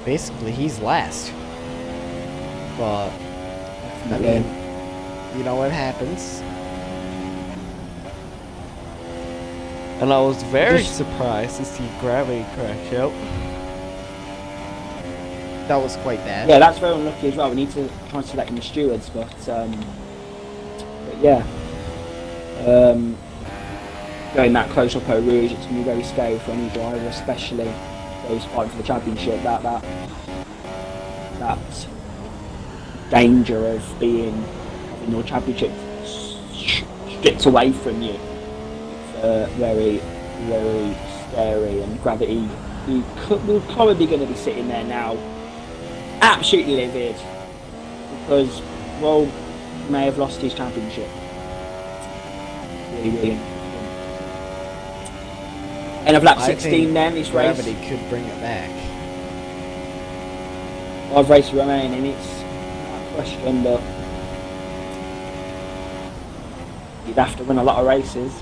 basically he's last. But I mean, you know what happens. And I was very surprised to see Gravity crash out. That was quite bad. Yeah, that's very unlucky as well. We need to try and select the stewards, but yeah. Going that close up Eau Rouge, it's going to be very scary for any driver, especially those fighting for the championship. That danger of having your championship stripped away from you. It's very, very scary. And Gravity, we're probably going to be sitting there now, absolutely livid, because well, may have lost his championship. Really, really. End of lap 16 then, this race. Gravity could bring it back. 5 races remaining, it's not a question, but you'd have to win a lot of races.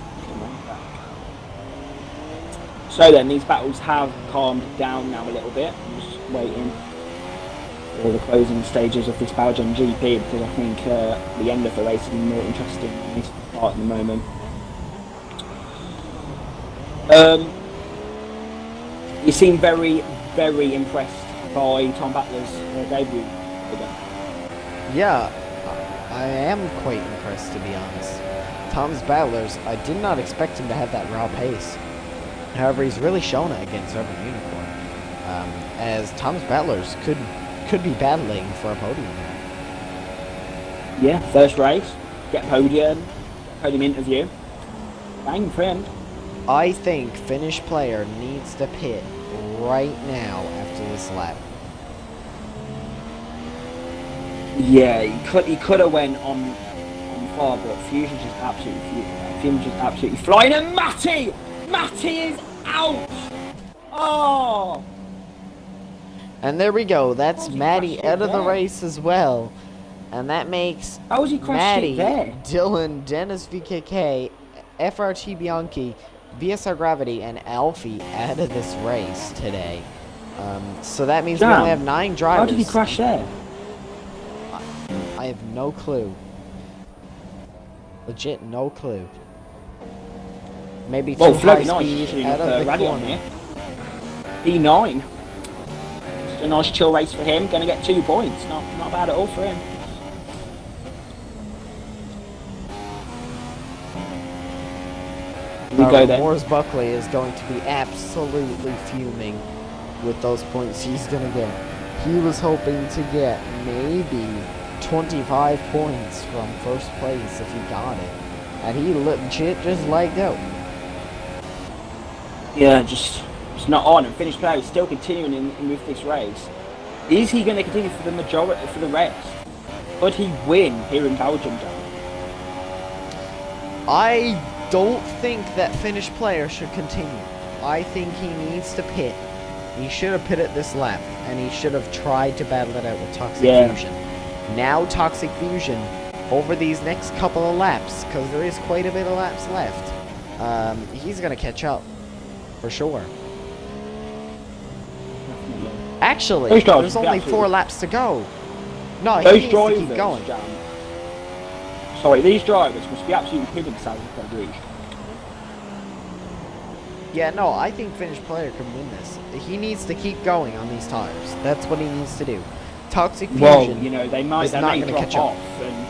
So then, these battles have calmed down now a little bit. I'm just waiting for the closing stages of this Belgium GP, because I think the end of the race will be more interesting than this part at the moment. You seem very, very impressed by Tom Battler's debut. Yeah, I am quite impressed, to be honest. Tom's Battler's, I did not expect him to have that raw pace. However, he's really shown it against Urban Unicorn, as Tom's Battler's could be battling for a podium here. Yeah, first race, get podium interview. Bang for him. I think Finnish player needs to pit right now after this lap. Yeah, he could have went on far, but Fusion's just absolutely flying. And Matty is out. Oh. And there we go. That's Matty out of the race as well, and that makes how was he Matty, there? Dylan, Dennis VKK, FRT Bianchi, BSR Gravity, and Alfie out of this race today. So that means we only have 9 drivers. How did he crash there? I have no clue. Legit no clue. Maybe too high speed out of the corner. E9. Just a nice chill race for him. Going to get 2 points. Not bad at all for him. We go then. Morris Buckley is going to be absolutely fuming with those points he's going to get. He was hoping to get maybe 25 points from first place if he got it. And he legit just let go. Yeah, just not on. And Finnish player is still continuing with this race. Is he going to continue for the majority, for the rest? Could he win here in Belgium, John? I don't think that Finnish player should continue. I think he needs to pit. He should have pitted this lap, and he should have tried to battle it out with Toxic Fusion. Now Toxic Fusion, over these next couple of laps, because there is quite a bit of laps left, he's going to catch up, for sure. Actually, there's only 4 laps to go. No, he needs to keep going. Sorry, these drivers must be absolutely pitting themselves if they reach. Yeah, no, I think Finnish player can win this. He needs to keep going on these tires. That's what he needs to do. Toxic Fusion, well, you know, they may drop catch off, and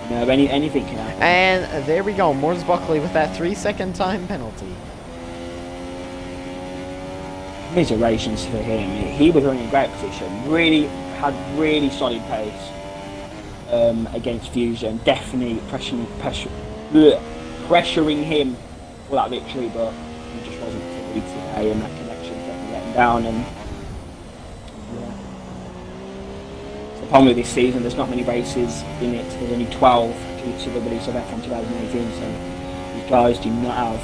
you know, anything can happen. And there we go, Morris Buckley with that 3-second time penalty. Commiserations for him. He was running in a great position. Had really solid pace against Fusion. Definitely pressuring him for that victory, but he just wasn't fully today, and that connection definitely let him down. And it's the problem with this season. There's not many races in it. There's only 12 due to the release of F1 2018. So these guys do not have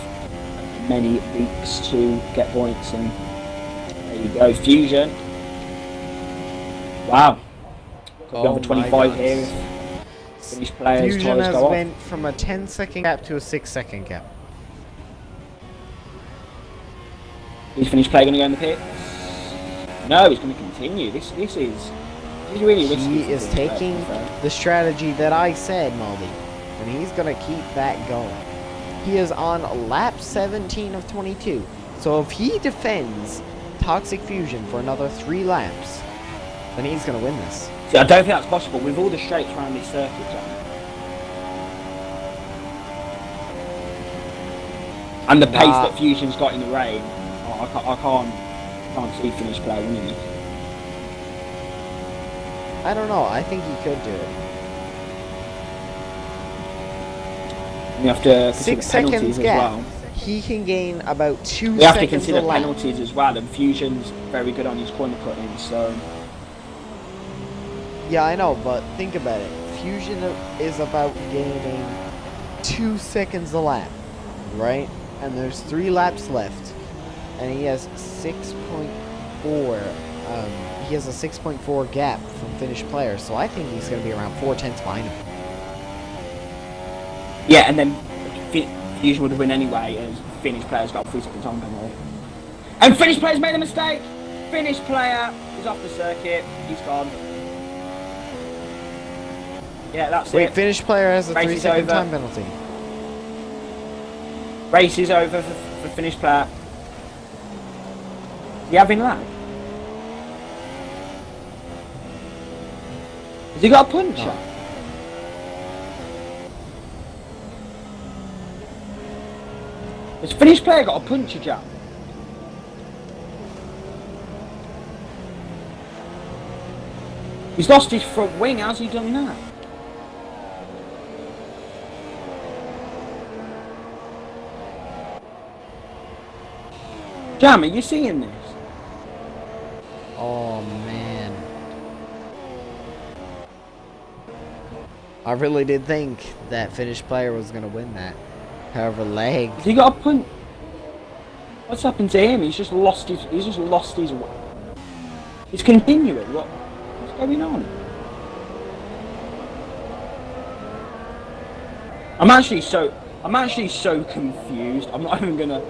many weeks to get points. And there you go, Fusion. Wow. Over 25 here. Finish players, Fusion tyres has go off. went from a 10-second gap to a 6-second gap. Is Finnish player going to go in the pit? No, he's going to continue. This is really risky. He is taking the strategy that I said, Maldi, and he's going to keep that going. He is on lap 17 of 22. So if he defends Toxic Fusion for another 3 laps, then he's going to win this. See, I don't think that's possible with all the straights around this circuit, John. And the pace that Fusion's got in the rain, I can't see Finnish player winning it. I don't know. I think he could do it. We have to 6 seconds gap. He can gain about 2 seconds. We have to consider penalties as well, and Fusion's very good on his corner cutting, so. Yeah, I know, but think about it. Fusion is about gaining 2 seconds a lap, right? And there's 3 laps left, and he has 6.4. He has a 6.4 gap from Finnish players, so I think he's going to be around 4 tenths behind him. Yeah, and then Fusion would have win anyway, as Finnish players got a 3-second time penalty. And Finnish players made a mistake. Finnish player is off the circuit. He's gone. Yeah, that's Wait, it. Finnish player has a Race 3-second is over. time penalty. Race is over for Finnish player. Is he having lag? Has he got a puncher? No. Has Finnish player got a puncher jam? He's lost his front wing. How's he done that? Jam, are you seeing this? Oh, man. I really did think that Finnish player was going to win that. However, lag. Has he got a punt? What's happened to him? He's just lost his. He's continuing. What's going on? I'm actually so confused. I'm not even gonna.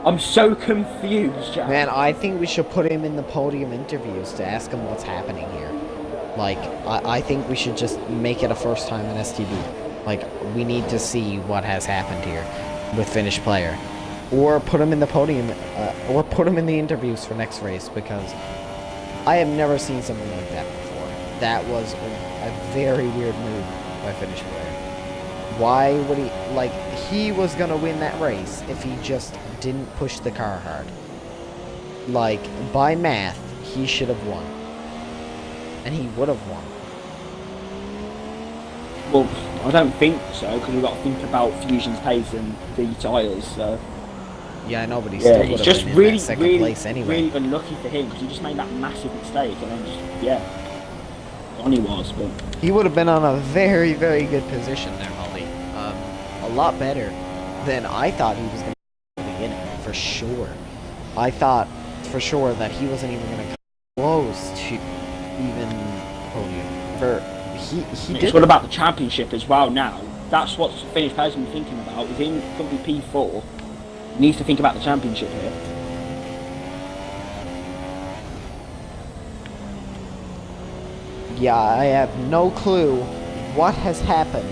I'm so confused, Jack. Man, I think we should put him in the podium interviews to ask him what's happening here. Like, I think we should just make it a first time in STB. Like, we need to see what has happened here with Finnish player. Or put him in the podium, or put him in the interviews for next race, because I have never seen something like that before. That was a very weird move by Finnish player. Why would he, like, he was gonna win that race if he just didn't push the car hard. Like, by math, he should have won. And he would have won. Well, I don't think so, because we've got to think about Fusion's pace and the tyres, so. Yeah, I know, but he still would it's have just been in really, that second place anyway. really unlucky for him, because he just made that massive mistake, and then just, yeah. On he was, but. He would have been on a very, very good position there, Maldi. A lot better than I thought he was going to be in the beginning, for sure. I thought for sure that he wasn't even going to come close to even podium. He did. It's all about the championship as well now. That's what Finnish players been thinking about. He's in company P4. He needs to think about the championship here. Yeah, I have no clue what has happened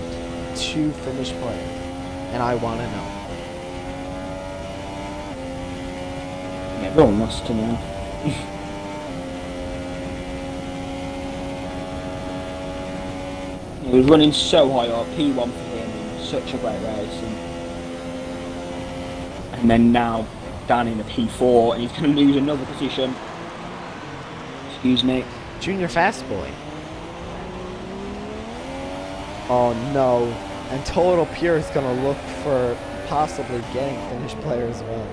to Finnish player, and I want to know. Everyone wants to know. He was running so high up, P1 for him in such a great race, and then now down in the P4, and he's going to lose another position. Excuse me. Junior Fast Boy. Oh no, and Total Pure is going to look for possibly getting Finnish player as well.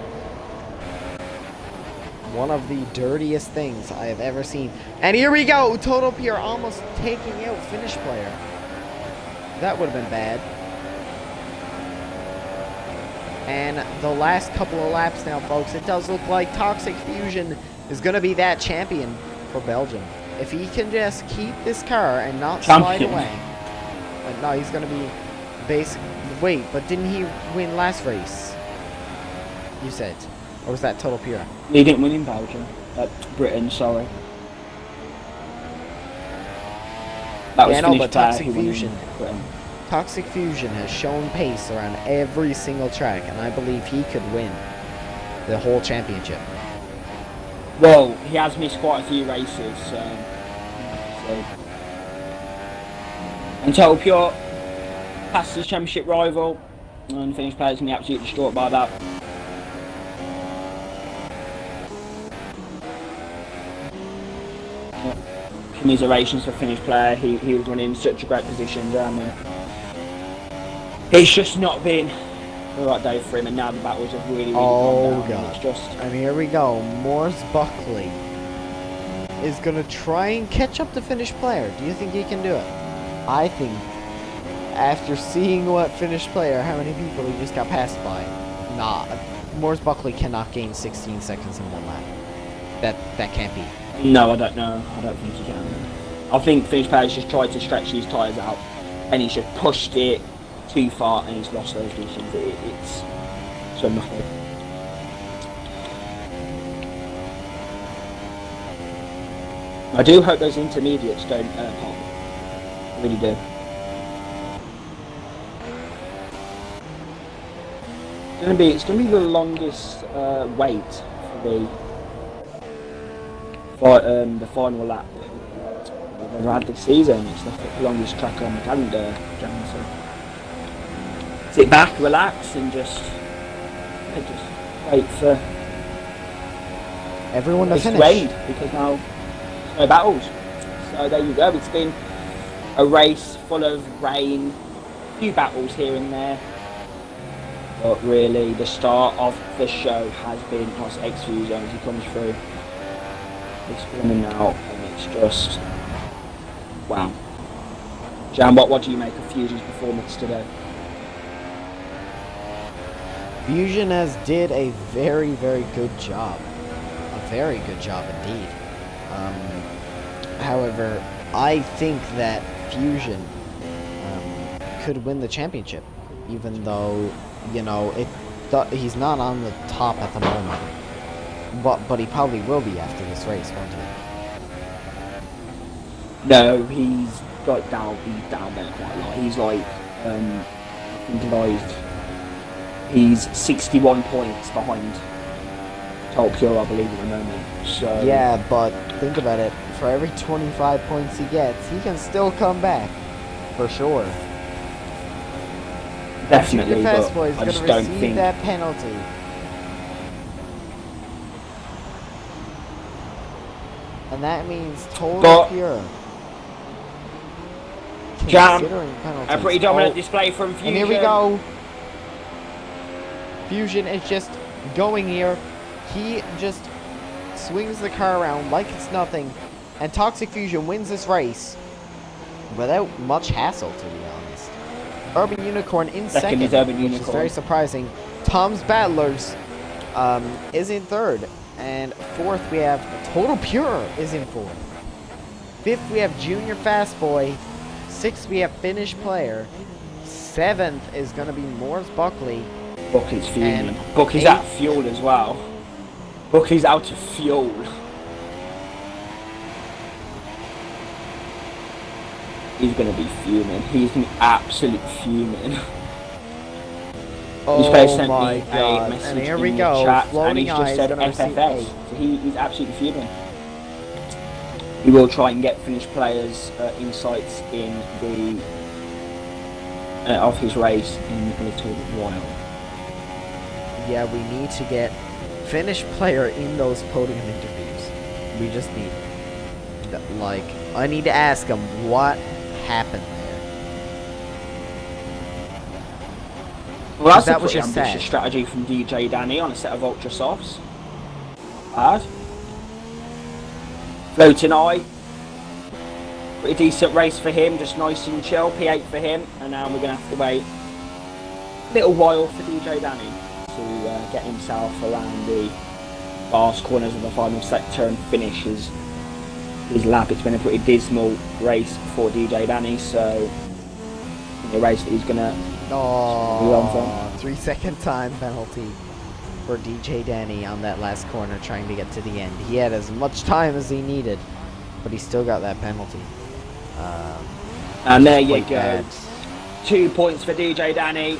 One of the dirtiest things I have ever seen. And here we go, Total Pure almost taking out Finnish player. That would have been bad. And the last couple of laps now, folks, it does look like Toxic Fusion is going to be that champion for Belgium. if he can just keep this car and not slide away. No, he's gonna be basic. Wait, but didn't he win last race? You said, or was that Total Pure? He didn't win in Belgium. Britain, sorry. That was but Toxic Fusion. Toxic Fusion has shown pace around every single track, and I believe he could win the whole championship. Well, he has missed quite a few races, so. And Total Pure passes his championship rival, and Finnish players can be absolutely distraught by that. Commiserations for Finnish player, he was running in such a great position, Germany. It's just not been the right day for him, and now the battles have really gone down. God. It's just... And here we go, Morse Buckley is going to try and catch up the Finnish player. Do you think he can do it? I think, after seeing what Finnish player, how many people he just got passed by, nah, Morse Buckley cannot gain 16 seconds in one lap. That can't be. No, I don't know. I don't think he can. I think Finnish players just tried to stretch these tyres out, and he's just pushed it too far, and he's lost those positions. It's so nothing. I do hope those intermediates don't pop. I really do. It's gonna be the longest wait for the final lap we've ever had this season. It's the longest track on the calendar, so sit back, relax, and just wait for everyone to finish. Rain, because now no battles. So there you go. It's been a race full of rain, a few battles here and there, but really the start of the show has been X-Fusion as he comes through. It's coming out, and it's just wow. Jan, what do you make of Fusion's performance today? Fusion has did a very, very good job. A very good job indeed. However, I think that Fusion could win the championship, even though, you know, he's not on the top at the moment. But he probably will be after this race, won't he? No, he's got down. He's down there quite a lot. He's like, I think he's 61 points behind Total Pure, I believe, at the moment. So yeah, but think about it. For every 25 points he gets, he can still come back, for sure. Definitely, Fast but Boy is I just gonna don't receive think that penalty. And that means Total Pure. Jam, a pretty dominant display from Fusion. And here we go. Fusion is just going here. He just swings the car around like it's nothing. And Toxic Fusion wins this race without much hassle, to be honest. Urban Unicorn in second, is Urban which Unicorn. is very surprising. Tom's Battlers is in third. And fourth, we have Total Pure is in fourth. Fifth, we have Junior Fast Boy. Sixth, we have Finnish Player. Seventh is going to be Morse Buckley. Buckley's fuming. Buckley's out of fuel as well. Buckley's out of fuel. He's going to be fuming. He's going to be absolutely fuming. Oh my god. And here we go. Chat, Floating and he's just eyes. said FFS. So he's absolutely fuming. We will try and get Finnish players' insights in the of his race in a little while. Yeah, we need to get Finnish player in those podium interviews. We just need, like, I need to ask him what happened there. Well, that's that a was pretty just ambitious sad. strategy from DJ Danny on a set of Ultra Softs. Bad. Floating Eye. Pretty decent race for him, just nice and chill. P8 for him, and now we're going to have to wait a little while for DJ Danny to get himself around the fast corners of the final sector and finish his his lap. It's been a pretty dismal race for DJ Danny, so a race that he's gonna move on from. 3-second time penalty for DJ Danny on that last corner trying to get to the end. He had as much time as he needed, but he still got that penalty. And there you go. Bad. 2 points for DJ Danny.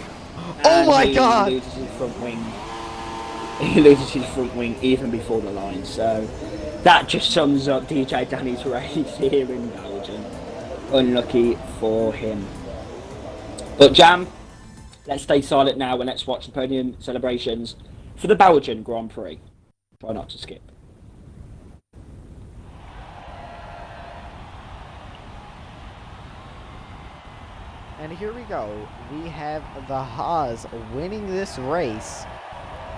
Oh my God! He loses his front wing. He loses his front wing even before the line. So that just sums up DJ Danny's race here in Belgium. Unlucky for him. But Jam, let's stay silent now and let's watch the podium celebrations for the Belgian Grand Prix. Try not to skip. And here we go. We have the Haas winning this race,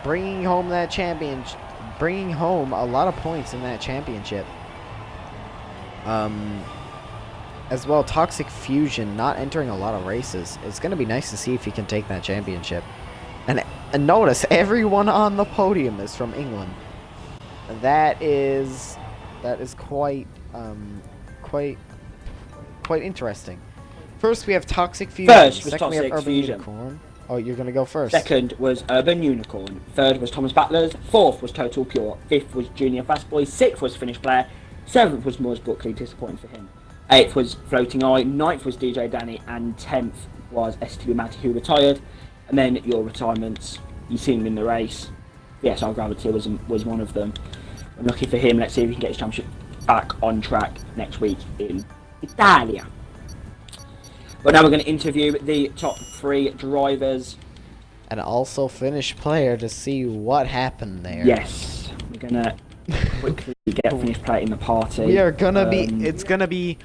bringing home that championship, bringing home a lot of points in that championship. As well, Toxic Fusion not entering a lot of races. It's going to be nice to see if he can take that championship. And notice, everyone on the podium is from England. That is quite interesting. First, we have Toxic Fusion. First was Second, we have Toxic Urban Fusion. Unicorn. Oh, you're going to go first. Second was Urban Unicorn. Third was Thomas Battlers. Fourth was Total Pure. Fifth was Junior Fastboy. Sixth was Finish Player. Seventh was Moores Buckley, disappointing for him. Eighth was Floating Eye. Ninth was DJ Danny. And 10th was STB Matty, who retired. And then your retirements, you seen him in the race. Yes, our Gravity was one of them. Unlucky for him. Let's see if he can get his championship back on track next week in Italia. But now we're going to interview the top 3 drivers. And also Finish Player to see what happened there. Yes, we're going to quickly get Finish Player in the party. We are going to be... It's going to be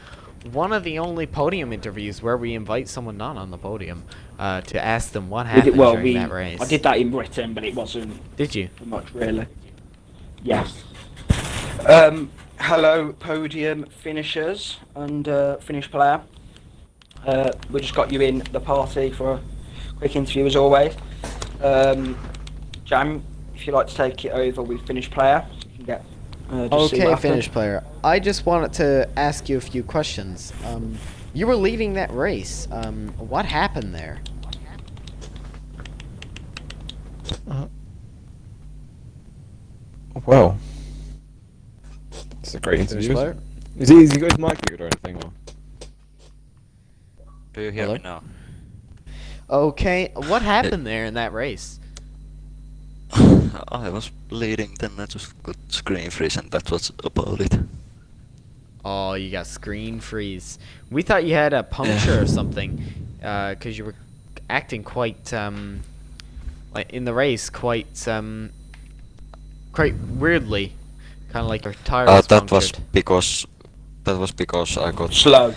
one of the only podium interviews where we invite someone not on the podium to ask them what happened during that race. I did that in Britain, but it wasn't... Did you? Much, really. Yes. Hello, podium finishers and Finish Player. We just got you in the party for a quick interview as always. Jam, if you'd like to take it over with Finish Player, you can get. Okay, Finish Player. I just wanted to ask you a few questions. You were leading that race. What happened there? Well, it's a great interview. Is he got his mic muted or anything? Or? Do you hear me now? Okay, what happened there in that race? I was leading, then I just got screen freeze and that was about it. Oh, you got screen freeze. We thought you had a puncture or something, because you were acting quite, like in the race, quite weirdly, kind of like your tire was punctured. That was because I got slow.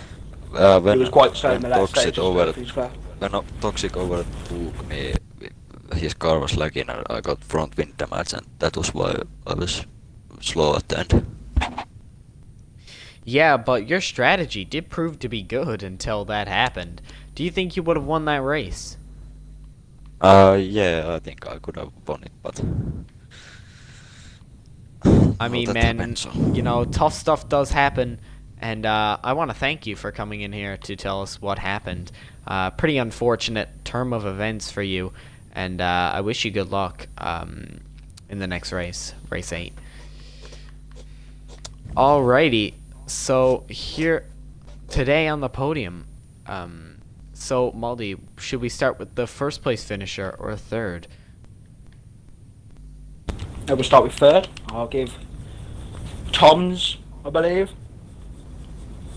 When it was quite slow in the last stage. When Toxic overtook me, his car was lagging and I got front wind damage, and that was why I was slow at the end. Yeah, but your strategy did prove to be good until that happened. Do you think you would have won that race? Yeah, I think I could have won it, but... I mean, man, you know, tough stuff does happen, and I want to thank you for coming in here to tell us what happened. Pretty unfortunate term of events for you, and I wish you good luck in the next race, race 8. Alrighty, so here today on the podium, so Maldi, should we start with the first place finisher or third? We'll start with third. I'll give Tom's, I believe.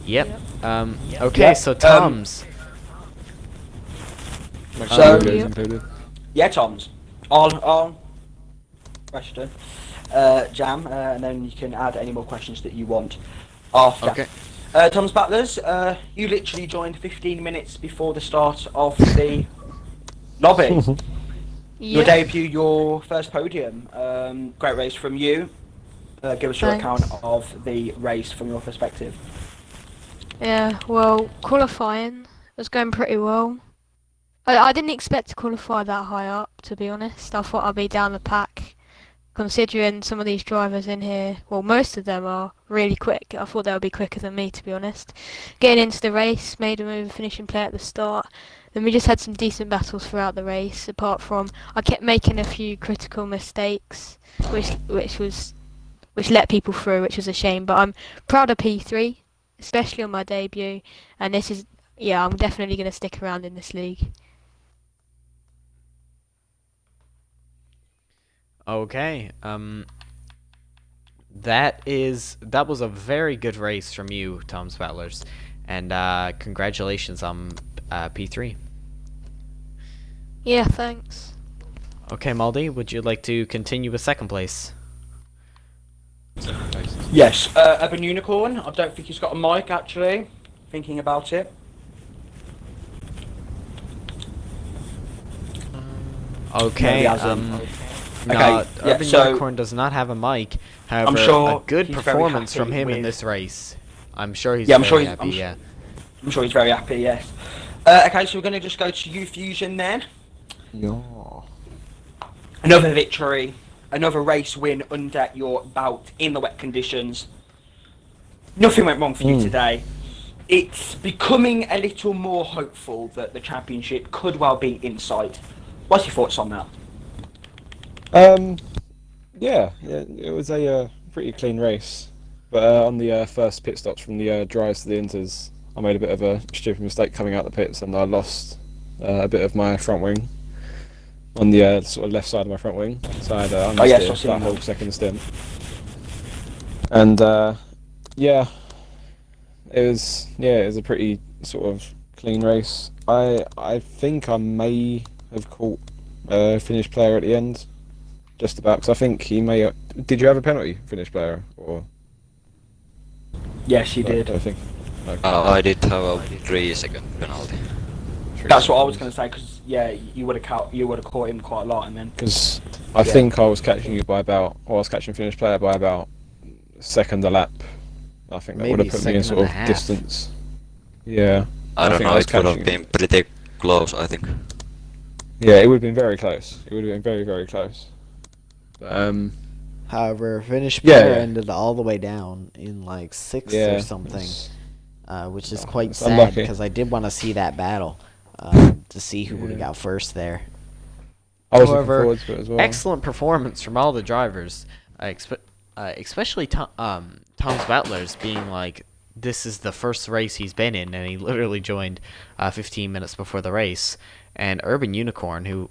Yep. Okay, yeah, so Tom's. Yeah, Tom's. On question. Jam, and then you can add any more questions that you want after. Okay. Tom's Battlers, you literally joined 15 minutes before the start of the lobby. Your debut, your first podium. Great race from you. Give us your account of the race from your perspective. Yeah, well, qualifying was going pretty well. I didn't expect to qualify that high up, to be honest. I thought I'd be down the pack, considering some of these drivers in here, well, most of them are really quick. I thought they would be quicker than me, to be honest. Getting into the race, made a move, finishing play at the start. Then we just had some decent battles throughout the race, apart from I kept making a few critical mistakes, which let people through, which was a shame. But I'm proud of P3, especially on my debut, and this is, yeah, I'm definitely going to stick around in this league. Okay, that was a very good race from you, Tom Spattlers, and congratulations on P3. Yeah, thanks. Okay, Maldi, would you like to continue with second place? Yes, Urban Unicorn. I don't think he's got a mic actually. Thinking about it. Okay, Okay, Urban so Unicorn does not have a mic. However, I'm sure a good he's very performance from happy him in with- this race. I'm sure he's Yeah, I'm very sure he's- happy, I'm yeah. I'm sure he's very happy. Yes. Okay, so we're going to just go to U-Fusion then. Yeah. Another victory, another race win under your belt in the wet conditions. Nothing went wrong for you today. It's becoming a little more hopeful that the championship could well be in sight. What's your thoughts on that? Yeah, it was a pretty clean race, but on the first pit stops from the dries to the inters, I made a bit of a stupid mistake coming out the pits, and I lost a bit of my front wing on the sort of left side of my front wing. So I had that whole second stint, and it was a pretty sort of clean race. I think I may have caught finish player at the end. Just about, because I think he may. Did you have a penalty, finish player, or? Yes, you did. I think. Okay. I did have a 3-second penalty. That's what I was going to say. Because yeah, you would have caught him quite a lot, and then. Because I think I was catching you by about, or I was catching finish player by about second a lap. I think that Maybe would have put me in second sort and of a half. distance. Yeah. I don't think know, was it would have catching been pretty close, I think. Yeah, it would have been very close. It would have been very, very close. However, finish Yeah, player yeah. ended all the way down in like sixth Yeah, or something, it's- which is quite it's sad unlucky. because I did want to see that battle to see who would have got first there. I was However, looking forward to it as well. Excellent performance from all the drivers, especially Tom Spattlers being like, this is the first race he's been in, and he literally joined 15 minutes before the race. And Urban Unicorn, who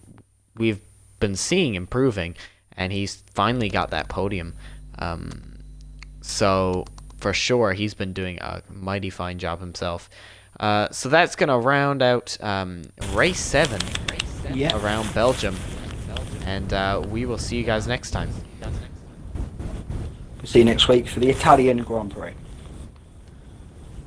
we've been seeing improving, and he's finally got that podium. So for sure, he's been doing a mighty fine job himself. So that's gonna round out race 7 around Belgium, and we will see you guys next time. See you next week for the Italian Grand Prix.